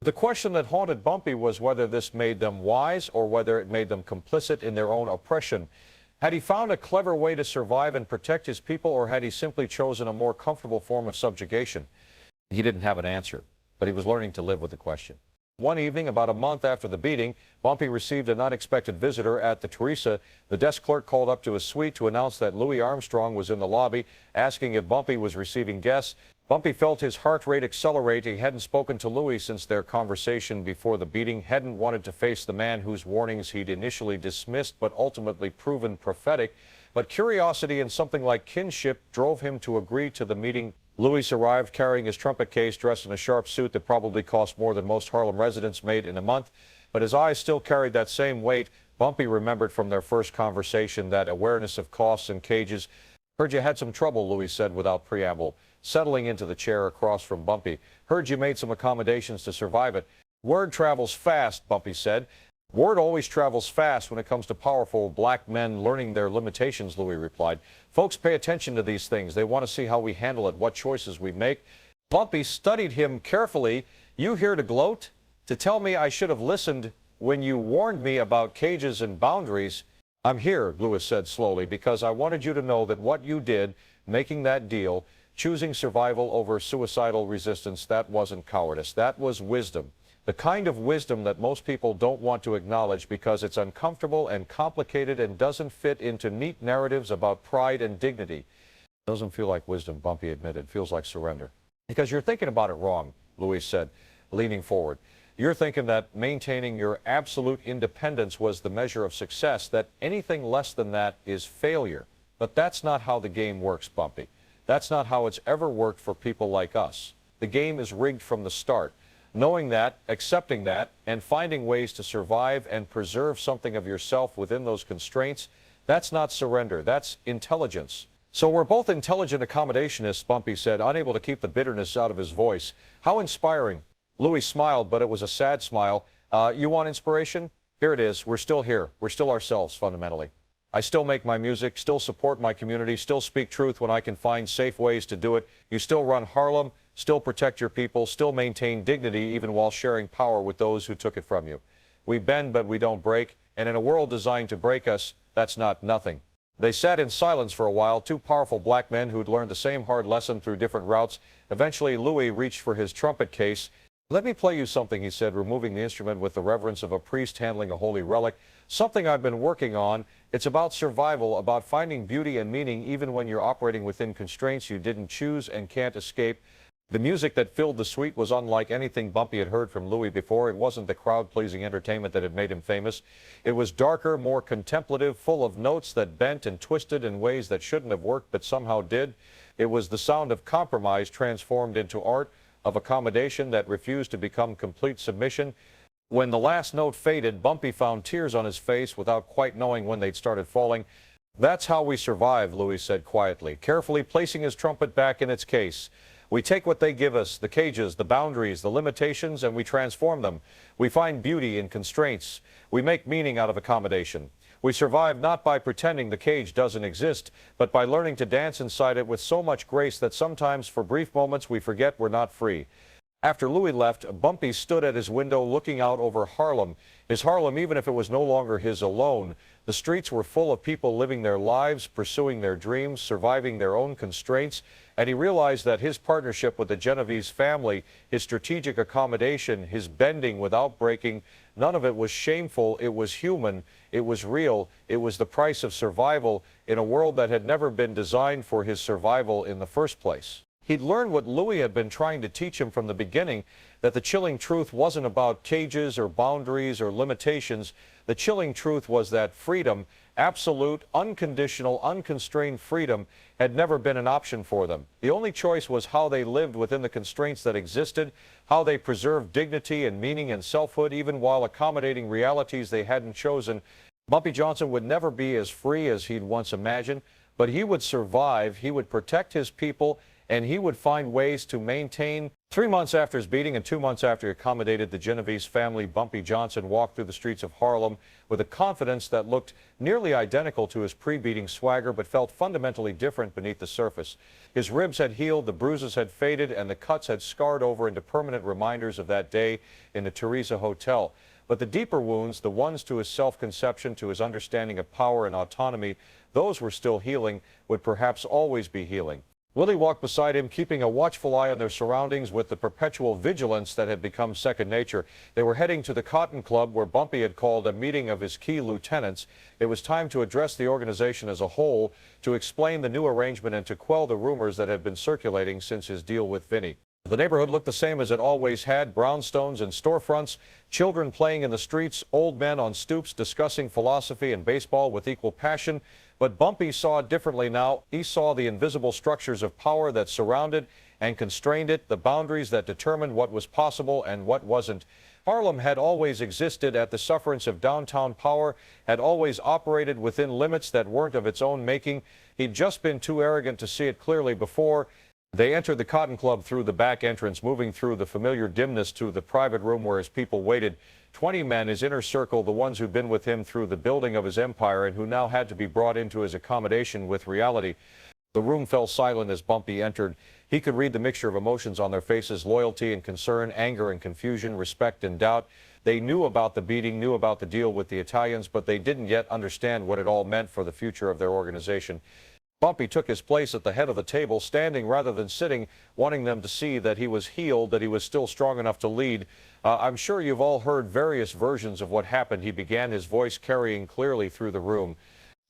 The question that haunted Bumpy was whether this made them wise or whether it made them complicit in their own oppression. Had he found a clever way to survive and protect his people, or had he simply chosen a more comfortable form of subjugation? He didn't have an answer, but he was learning to live with the question. One evening, about a month after the beating, Bumpy received an unexpected visitor at the Teresa. The desk clerk called up to his suite to announce that Louis Armstrong was in the lobby, asking if Bumpy was receiving guests. Bumpy felt his heart rate accelerate. He hadn't spoken to Louis since their conversation before the beating, hadn't wanted to face the man whose warnings he'd initially dismissed but ultimately proven prophetic. But curiosity and something like kinship drove him to agree to the meeting. Louis arrived carrying his trumpet case, dressed in a sharp suit that probably cost more than most Harlem residents made in a month. But his eyes still carried that same weight. Bumpy remembered from their first conversation that awareness of costs and cages. "Heard you had some trouble," Louis said without preamble, settling into the chair across from Bumpy. "Heard you made some accommodations to survive it." "Word travels fast," Bumpy said. "Word always travels fast when it comes to powerful black men learning their limitations," Louis replied. "Folks pay attention to these things. They want to see how we handle it, what choices we make." Bumpy studied him carefully. "You here to gloat? To tell me I should have listened when you warned me about cages and boundaries?" "I'm here," Louis said slowly, "because I wanted you to know that what you did, making that deal, choosing survival over suicidal resistance, that wasn't cowardice. That was wisdom. The kind of wisdom that most people don't want to acknowledge because it's uncomfortable and complicated and doesn't fit into neat narratives about pride and dignity." "Doesn't feel like wisdom," Bumpy admitted. "Feels like surrender." "Because you're thinking about it wrong," Louis said, leaning forward. "You're thinking that maintaining your absolute independence was the measure of success, that anything less than that is failure. But that's not how the game works, Bumpy. That's not how it's ever worked for people like us. The game is rigged from the start. Knowing that, accepting that, and finding ways to survive and preserve something of yourself within those constraints, that's not surrender, that's intelligence." "So we're both intelligent accommodationists," Bumpy said, unable to keep the bitterness out of his voice. "How inspiring." Louis smiled, but it was a sad smile. You want inspiration? Here it is. We're still here. We're still ourselves, fundamentally. I still make my music, still support my community, still speak truth when I can find safe ways to do it. You still run Harlem, still protect your people, still maintain dignity even while sharing power with those who took it from you. We bend, but we don't break, and in a world designed to break us, that's not nothing. They sat in silence for a while, two powerful black men who'd learned the same hard lesson through different routes. Eventually, Louis reached for his trumpet case. "Let me play you something," he said, removing the instrument with the reverence of a priest handling a holy relic. "Something I've been working on. It's about survival, about finding beauty and meaning even when you're operating within constraints you didn't choose and can't escape." The music that filled the suite was unlike anything Bumpy had heard from Louis before. It wasn't the crowd-pleasing entertainment that had made him famous. It was darker, more contemplative, full of notes that bent and twisted in ways that shouldn't have worked but somehow did. It was the sound of compromise transformed into art, of accommodation that refused to become complete submission. When the last note faded, Bumpy found tears on his face without quite knowing when they'd started falling. "That's how we survive," Louis said quietly, carefully placing his trumpet back in its case. "We take what they give us, the cages, the boundaries, the limitations, and we transform them. We find beauty in constraints. We make meaning out of accommodation. We survive not by pretending the cage doesn't exist, but by learning to dance inside it with so much grace that sometimes for brief moments we forget we're not free. After Louis left, Bumpy stood at his window looking out over Harlem. His Harlem, even if it was no longer his alone. The streets were full of people living their lives, pursuing their dreams, surviving their own constraints, and he realized that his partnership with the Genovese family, his strategic accommodation, his bending without breaking, none of it was shameful. It was human. It was real. It was the price of survival in a world that had never been designed for his survival in the first place. He'd learned what Louis had been trying to teach him from the beginning, that the chilling truth wasn't about cages or boundaries or limitations. The chilling truth was that freedom, absolute, unconditional, unconstrained freedom, had never been an option for them. The only choice was how they lived within the constraints that existed, how they preserved dignity and meaning and selfhood, even while accommodating realities they hadn't chosen. Bumpy Johnson would never be as free as he'd once imagined, but he would survive, he would protect his people, and he would find ways to maintain. 3 months after his beating and 2 months after he accommodated the Genovese family, Bumpy Johnson walked through the streets of Harlem with a confidence that looked nearly identical to his pre-beating swagger, but felt fundamentally different beneath the surface. His ribs had healed, the bruises had faded, and the cuts had scarred over into permanent reminders of that day in the Teresa Hotel. But the deeper wounds, the ones to his self-conception, to his understanding of power and autonomy, those were still healing, would perhaps always be healing. Willie walked beside him, keeping a watchful eye on their surroundings with the perpetual vigilance that had become second nature. They were heading to the Cotton Club, where Bumpy had called a meeting of his key lieutenants. It was time to address the organization as a whole, to explain the new arrangement, and to quell the rumors that had been circulating since his deal with Vinny. The neighborhood looked the same as it always had, brownstones and storefronts, children playing in the streets, old men on stoops discussing philosophy and baseball with equal passion. But Bumpy saw it differently now. He saw the invisible structures of power that surrounded and constrained it, the boundaries that determined what was possible and what wasn't. Harlem had always existed at the sufferance of downtown power, had always operated within limits that weren't of its own making. He'd just been too arrogant to see it clearly before. They entered the Cotton Club through the back entrance, moving through the familiar dimness to the private room where his people waited. 20 men, his inner circle, the ones who'd been with him through the building of his empire and who now had to be brought into his accommodation with reality. The room fell silent as Bumpy entered. He could read the mixture of emotions on their faces: loyalty and concern, anger and confusion, respect and doubt. They knew about the beating, knew about the deal with the Italians, but they didn't yet understand what it all meant for the future of their organization. Bumpy took his place at the head of the table, standing rather than sitting, wanting them to see that he was healed, that he was still strong enough to lead. I'm sure you've all heard various versions of what happened, he began, his voice carrying clearly through the room.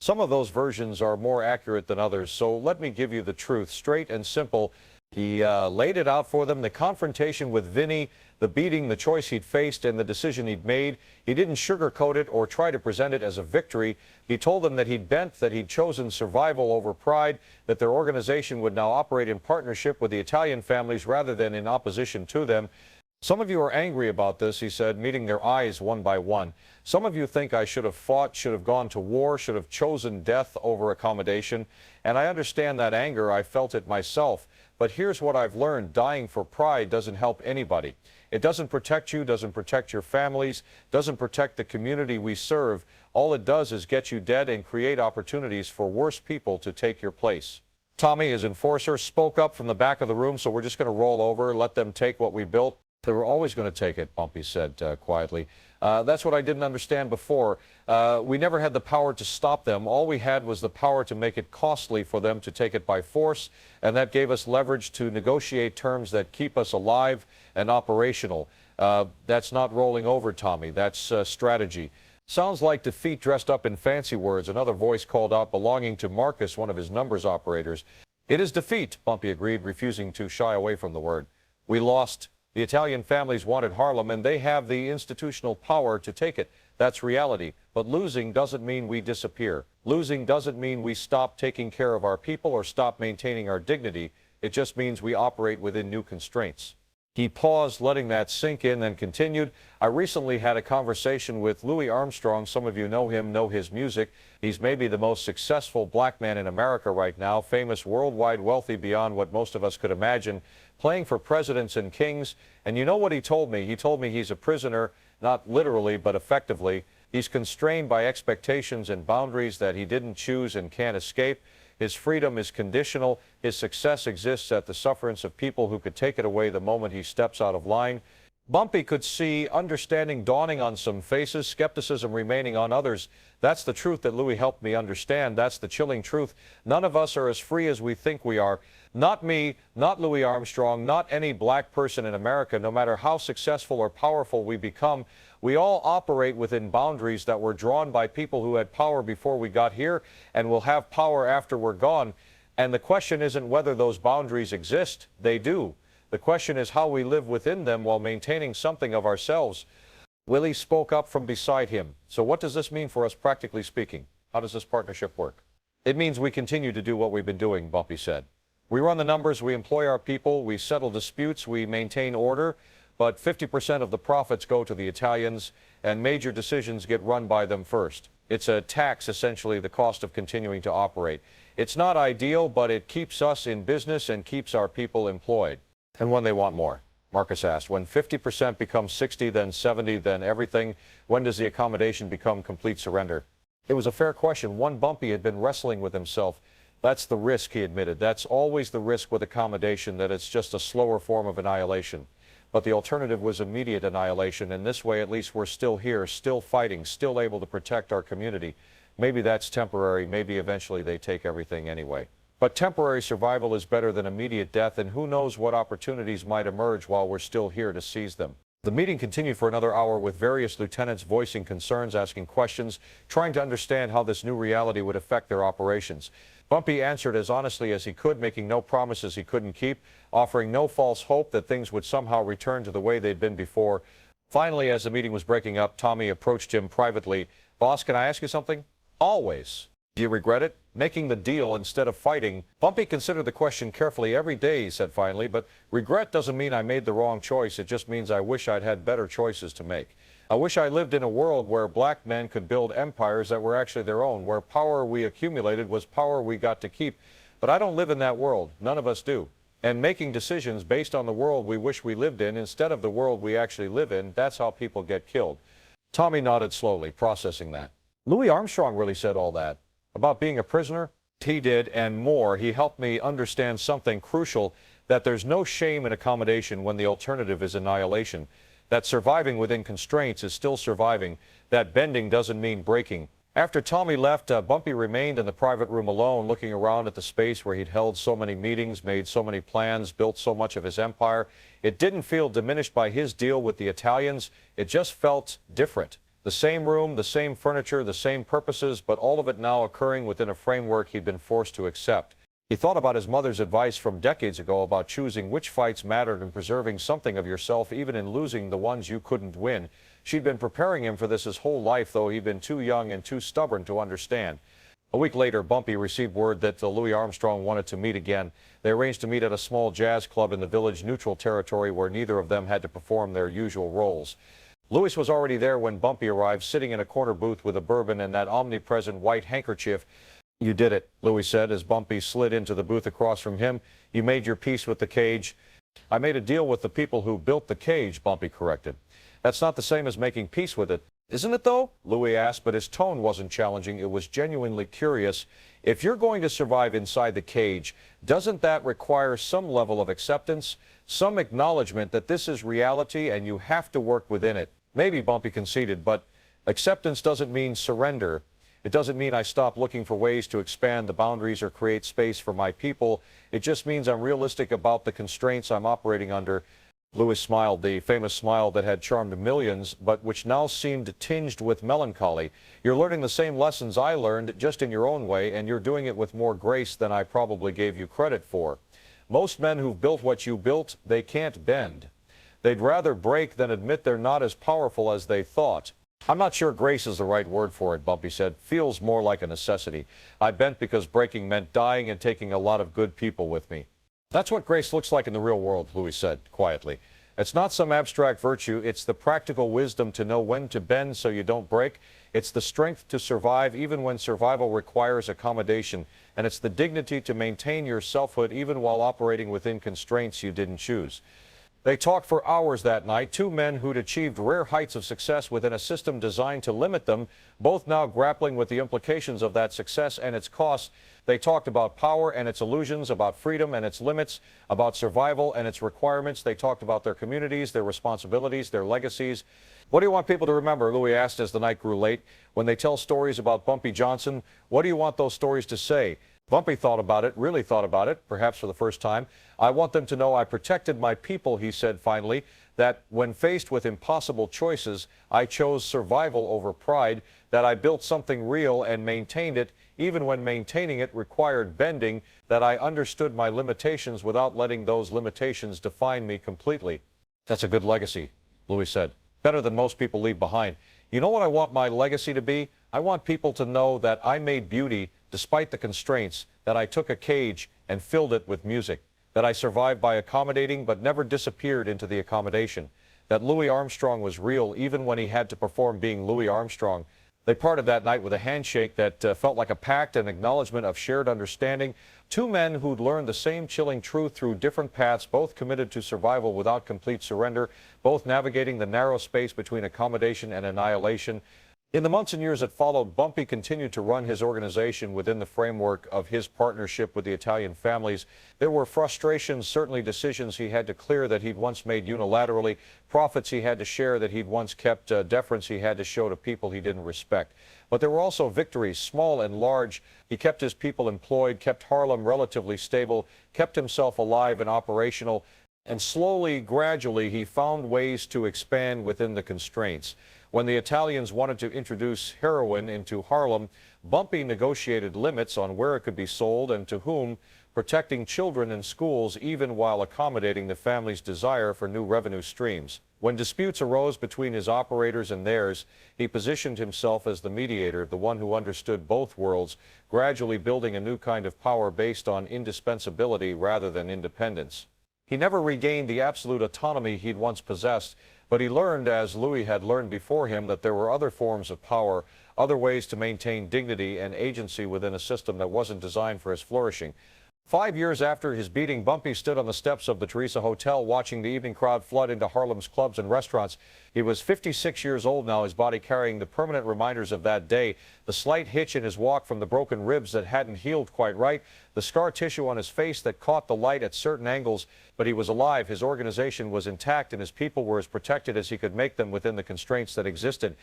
Some of those versions are more accurate than others, so let me give you the truth, straight and simple. He laid it out for them, the confrontation with Vinny, the beating, the choice he'd faced, and the decision he'd made. He didn't sugarcoat it or try to present it as a victory. He told them that he'd bent, that he'd chosen survival over pride, that their organization would now operate in partnership with the Italian families rather than in opposition to them. Some of you are angry about this, he said, meeting their eyes one by one. Some of you think I should have fought, should have gone to war, should have chosen death over accommodation. And I understand that anger. I felt it myself. But here's what I've learned. Dying for pride doesn't help anybody. It doesn't protect you, doesn't protect your families, doesn't protect the community we serve. All it does is get you dead and create opportunities for worse people to take your place. Tommy, his enforcer, spoke up from the back of the room, so we're just going to roll over, let them take what we built. They were always going to take it, Bumpy said quietly. That's what I didn't understand before. We never had the power to stop them. All we had was the power to make it costly for them to take it by force, and that gave us leverage to negotiate terms that keep us alive and operational. That's not rolling over, Tommy. That's strategy. Sounds like defeat dressed up in fancy words, another voice called out, belonging to Marcus, one of his numbers operators. It is defeat, Bumpy agreed, refusing to shy away from the word. We lost. The Italian families wanted Harlem, and they have the institutional power to take it. That's reality. But losing doesn't mean we disappear. Losing doesn't mean we stop taking care of our people or stop maintaining our dignity. It just means we operate within new constraints. He paused, letting that sink in, then continued. I recently had a conversation with Louis Armstrong. Some of you know him, know his music. He's maybe the most successful black man in America right now, famous, worldwide, wealthy beyond what most of us could imagine, playing for presidents and kings. And you know what he told me? He told me he's a prisoner, not literally, but effectively. He's constrained by expectations and boundaries that he didn't choose and can't escape. His freedom is conditional. His success exists at the sufferance of people who could take it away the moment he steps out of line. Bumpy could see understanding dawning on some faces, skepticism remaining on others. That's the truth that Louis helped me understand. That's the chilling truth. None of us are as free as we think we are. Not me, not Louis Armstrong, not any black person in America. No matter how successful or powerful we become, we all operate within boundaries that were drawn by people who had power before we got here and will have power after we're gone. And the question isn't whether those boundaries exist. They do. The question is how we live within them while maintaining something of ourselves. Willie spoke up from beside him. So what does this mean for us practically speaking? How does this partnership work? It means we continue to do what we've been doing, Bumpy said. We run the numbers, we employ our people, we settle disputes, we maintain order, but 50% of the profits go to the Italians, and major decisions get run by them first. It's a tax, essentially, the cost of continuing to operate. It's not ideal, but it keeps us in business and keeps our people employed. And when they want more? Marcus asked. When 50% becomes 60, then 70, then everything, when does the accommodation become complete surrender? It was a fair question, one Bumpy had been wrestling with himself. That's the risk, he admitted. That's always the risk with accommodation, that it's just a slower form of annihilation. But the alternative was immediate annihilation, and this way at least we're still here, still fighting, still able to protect our community. Maybe that's temporary, maybe eventually they take everything anyway. But temporary survival is better than immediate death, and who knows what opportunities might emerge while we're still here to seize them. The meeting continued for another hour with various lieutenants voicing concerns, asking questions, trying to understand how this new reality would affect their operations. Bumpy answered as honestly as he could, making no promises he couldn't keep, offering no false hope that things would somehow return to the way they'd been before. Finally, as the meeting was breaking up, Tommy approached him privately. "Boss, can I ask you something?" "Always." "Do you regret it? Making the deal instead of fighting?" Bumpy considered the question carefully. "Every day," he said finally, "but regret doesn't mean I made the wrong choice. It just means I wish I'd had better choices to make. I wish I lived in a world where black men could build empires that were actually their own, where power we accumulated was power we got to keep. But I don't live in that world. None of us do. And making decisions based on the world we wish we lived in instead of the world we actually live in, that's how people get killed." Tommy nodded slowly, processing that. "Louis Armstrong really said all that. About being a prisoner?" "He did, and more. He helped me understand something crucial, that there's no shame in accommodation when the alternative is annihilation, that surviving within constraints is still surviving, that bending doesn't mean breaking." After Tommy left, Bumpy remained in the private room alone, looking around at the space where he'd held so many meetings, made so many plans, built so much of his empire. It didn't feel diminished by his deal with the Italians. It just felt different. The same room, the same furniture, the same purposes, but all of it now occurring within a framework he'd been forced to accept. He thought about his mother's advice from decades ago about choosing which fights mattered and preserving something of yourself even in losing the ones you couldn't win. She'd been preparing him for this his whole life, though he'd been too young and too stubborn to understand. A week later, Bumpy received word that Louis Armstrong wanted to meet again. They arranged to meet at a small jazz club in the village neutral territory where neither of them had to perform their usual roles. Louis was already there when Bumpy arrived, sitting in a corner booth with a bourbon and that omnipresent white handkerchief. "You did it," Louis said as Bumpy slid into the booth across from him. "You made your peace with the cage." "I made a deal with the people who built the cage," Bumpy corrected. "That's not the same as making peace with it." "Isn't it, though?" Louis asked, but his tone wasn't challenging. It was genuinely curious. "If you're going to survive inside the cage, doesn't that require some level of acceptance, some acknowledgement that this is reality and you have to work within it?" "Maybe," Bumpy conceded, "but acceptance doesn't mean surrender. It doesn't mean I stop looking for ways to expand the boundaries or create space for my people. It just means I'm realistic about the constraints I'm operating under." Louis smiled, the famous smile that had charmed millions, but which now seemed tinged with melancholy. "You're learning the same lessons I learned, just in your own way, and you're doing it with more grace than I probably gave you credit for. Most men who've built what you built, they can't bend. They'd rather break than admit they're not as powerful as they thought." "I'm not sure grace is the right word for it," Bumpy said. "Feels more like a necessity. I bent because breaking meant dying and taking a lot of good people with me." "That's what grace looks like in the real world," Louis said quietly. "It's not some abstract virtue. It's the practical wisdom to know when to bend so you don't break. It's the strength to survive even when survival requires accommodation. And it's the dignity to maintain your selfhood even while operating within constraints you didn't choose." They talked for hours that night, two men who'd achieved rare heights of success within a system designed to limit them, both now grappling with the implications of that success and its costs. They talked about power and its illusions, about freedom and its limits, about survival and its requirements. They talked about their communities, their responsibilities, their legacies. What do you want people to remember, Louis asked as the night grew late. When they tell stories about Bumpy Johnson, what do you want those stories to say? Bumpy thought about it, really thought about it, perhaps for the first time. I want them to know I protected my people, he said finally, that when faced with impossible choices, I chose survival over pride, that I built something real and maintained it, even when maintaining it required bending, that I understood my limitations without letting those limitations define me completely. That's a good legacy, Louis said. Better than most people leave behind. You know what I want my legacy to be? I want people to know that I made beauty despite the constraints, that I took a cage and filled it with music, that I survived by accommodating but never disappeared into the accommodation, that Louis Armstrong was real even when he had to perform being Louis Armstrong. They parted that night with a handshake that felt like a pact, an acknowledgement of shared understanding. Two men who'd learned the same chilling truth through different paths, both committed to survival without complete surrender, both navigating the narrow space between accommodation and annihilation. In the months and years that followed, Bumpy continued to run his organization within the framework of his partnership with the Italian families. There were frustrations, certainly decisions he had to clear that he'd once made unilaterally, profits he had to share that he'd once kept, deference he had to show to people he didn't respect. But there were also victories, small and large. He kept his people employed, kept Harlem relatively stable, kept himself alive and operational, and slowly, gradually, he found ways to expand within the constraints. When the Italians wanted to introduce heroin into Harlem, Bumpy negotiated limits on where it could be sold and to whom, protecting children in schools even while accommodating the family's desire for new revenue streams. When disputes arose between his operators and theirs, he positioned himself as the mediator, the one who understood both worlds, gradually building a new kind of power based on indispensability rather than independence. He never regained the absolute autonomy he'd once possessed, but he learned, as Louis had learned before him, that there were other forms of power, other ways to maintain dignity and agency within a system that wasn't designed for his flourishing. 5 years after his beating, Bumpy stood on the steps of the Teresa Hotel watching the evening crowd flood into Harlem's clubs and restaurants. He was 56 years old now, his body carrying the permanent reminders of that day, the slight hitch in his walk from the broken ribs that hadn't healed quite right, the scar tissue on his face that caught the light at certain angles. But he was alive, his organization was intact, and his people were as protected as he could make them within the constraints that existed.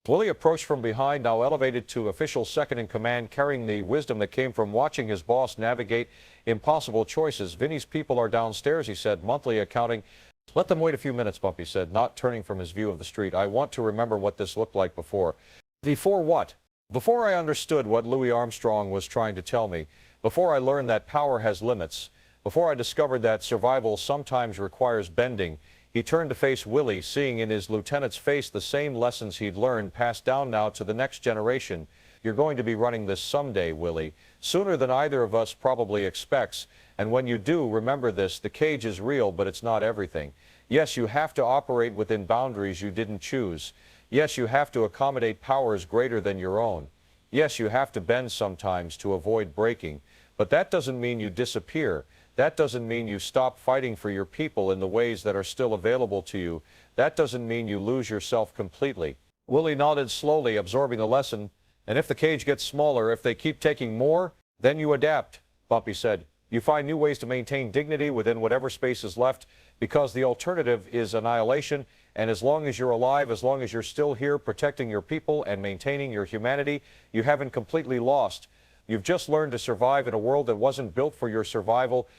Willie approached from behind, now elevated to official second in command, carrying the wisdom that came from watching his boss navigate impossible choices. Vinny's people are downstairs, he said, monthly accounting. Let them wait a few minutes, Bumpy said, not turning from his view of the street. I want to remember what this looked like before. Before what? Before I understood what Louis Armstrong was trying to tell me. Before I learned that power has limits. Before I discovered that survival sometimes requires bending. He turned to face Willie, seeing in his lieutenant's face the same lessons he'd learned, passed down now to the next generation. You're going to be running this someday, Willie, sooner than either of us probably expects. And when you do, remember this, the cage is real, but it's not everything. Yes, you have to operate within boundaries you didn't choose. Yes, you have to accommodate powers greater than your own. Yes, you have to bend sometimes to avoid breaking. But that doesn't mean you disappear. That doesn't mean you stop fighting for your people in the ways that are still available to you. That doesn't mean you lose yourself completely. Willie nodded slowly, absorbing the lesson. And if the cage gets smaller, if they keep taking more, then you adapt, Bumpy said. You find new ways to maintain dignity within whatever space is left, because the alternative is annihilation. And as long as you're alive, as long as you're still here protecting your people and maintaining your humanity, you haven't completely lost. You've just learned to survive in a world that wasn't built for your survival.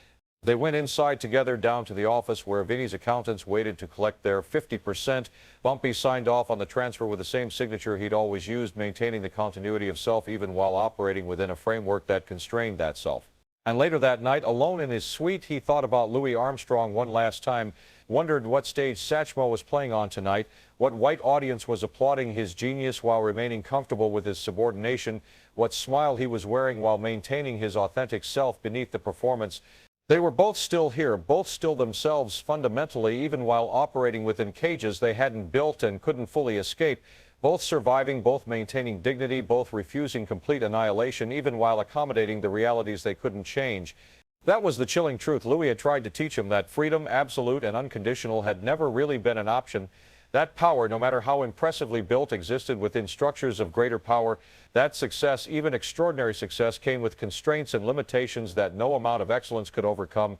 They went inside together down to the office where Vinny's accountants waited to collect their 50%. Bumpy signed off on the transfer with the same signature he'd always used, maintaining the continuity of self even while operating within a framework that constrained that self. And later that night, alone in his suite, he thought about Louis Armstrong one last time, wondered what stage Satchmo was playing on tonight, what white audience was applauding his genius while remaining comfortable with his subordination, what smile he was wearing while maintaining his authentic self beneath the performance. They were both still here, both still themselves fundamentally, even while operating within cages they hadn't built and couldn't fully escape, both surviving, both maintaining dignity, both refusing complete annihilation, even while accommodating the realities they couldn't change. That was the chilling truth. Louis had tried to teach him that freedom, absolute and unconditional, had never really been an option. That power, no matter how impressively built, existed within structures of greater power. That success, even extraordinary success, came with constraints and limitations that no amount of excellence could overcome.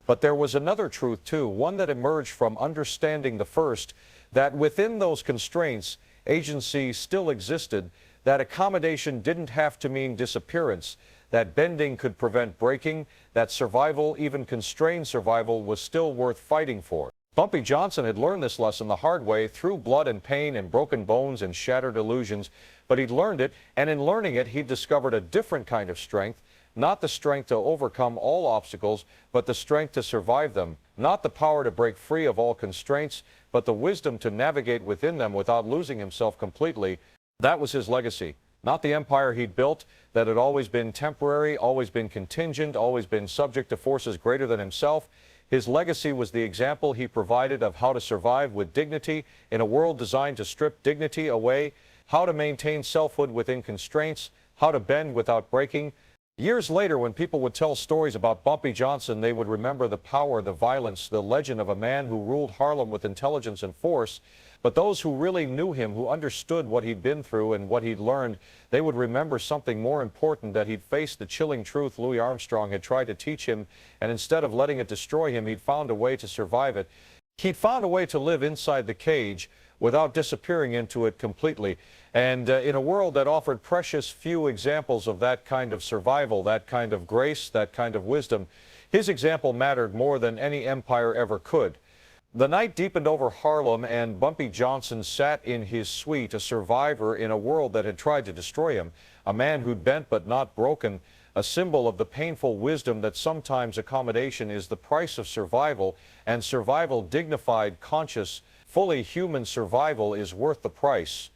But there was another truth, too, one that emerged from understanding the first, that within those constraints, agency still existed, that accommodation didn't have to mean disappearance, that bending could prevent breaking, that survival, even constrained survival, was still worth fighting for. Bumpy Johnson had learned this lesson the hard way through blood and pain and broken bones and shattered illusions, but he'd learned it, and in learning it, he'd discovered a different kind of strength, not the strength to overcome all obstacles, but the strength to survive them, not the power to break free of all constraints, but the wisdom to navigate within them without losing himself completely. That was his legacy. Not the empire he'd built that had always been temporary, always been contingent, always been subject to forces greater than himself. His legacy was the example he provided of how to survive with dignity in a world designed to strip dignity away, how to maintain selfhood within constraints, how to bend without breaking. Years later, when people would tell stories about Bumpy Johnson, they would remember the power, the violence, the legend of a man who ruled Harlem with intelligence and force. But those who really knew him, who understood what he'd been through and what he'd learned, they would remember something more important, that he'd faced the chilling truth Louis Armstrong had tried to teach him, and instead of letting it destroy him, he'd found a way to survive it. He'd found a way to live inside the cage without disappearing into it completely. And in a world that offered precious few examples of that kind of survival, that kind of grace, that kind of wisdom, his example mattered more than any empire ever could. The night deepened over Harlem, and Bumpy Johnson sat in his suite, a survivor in a world that had tried to destroy him, a man who'd bent but not broken, a symbol of the painful wisdom that sometimes accommodation is the price of survival, and survival, dignified, conscious, fully human survival, is worth the price.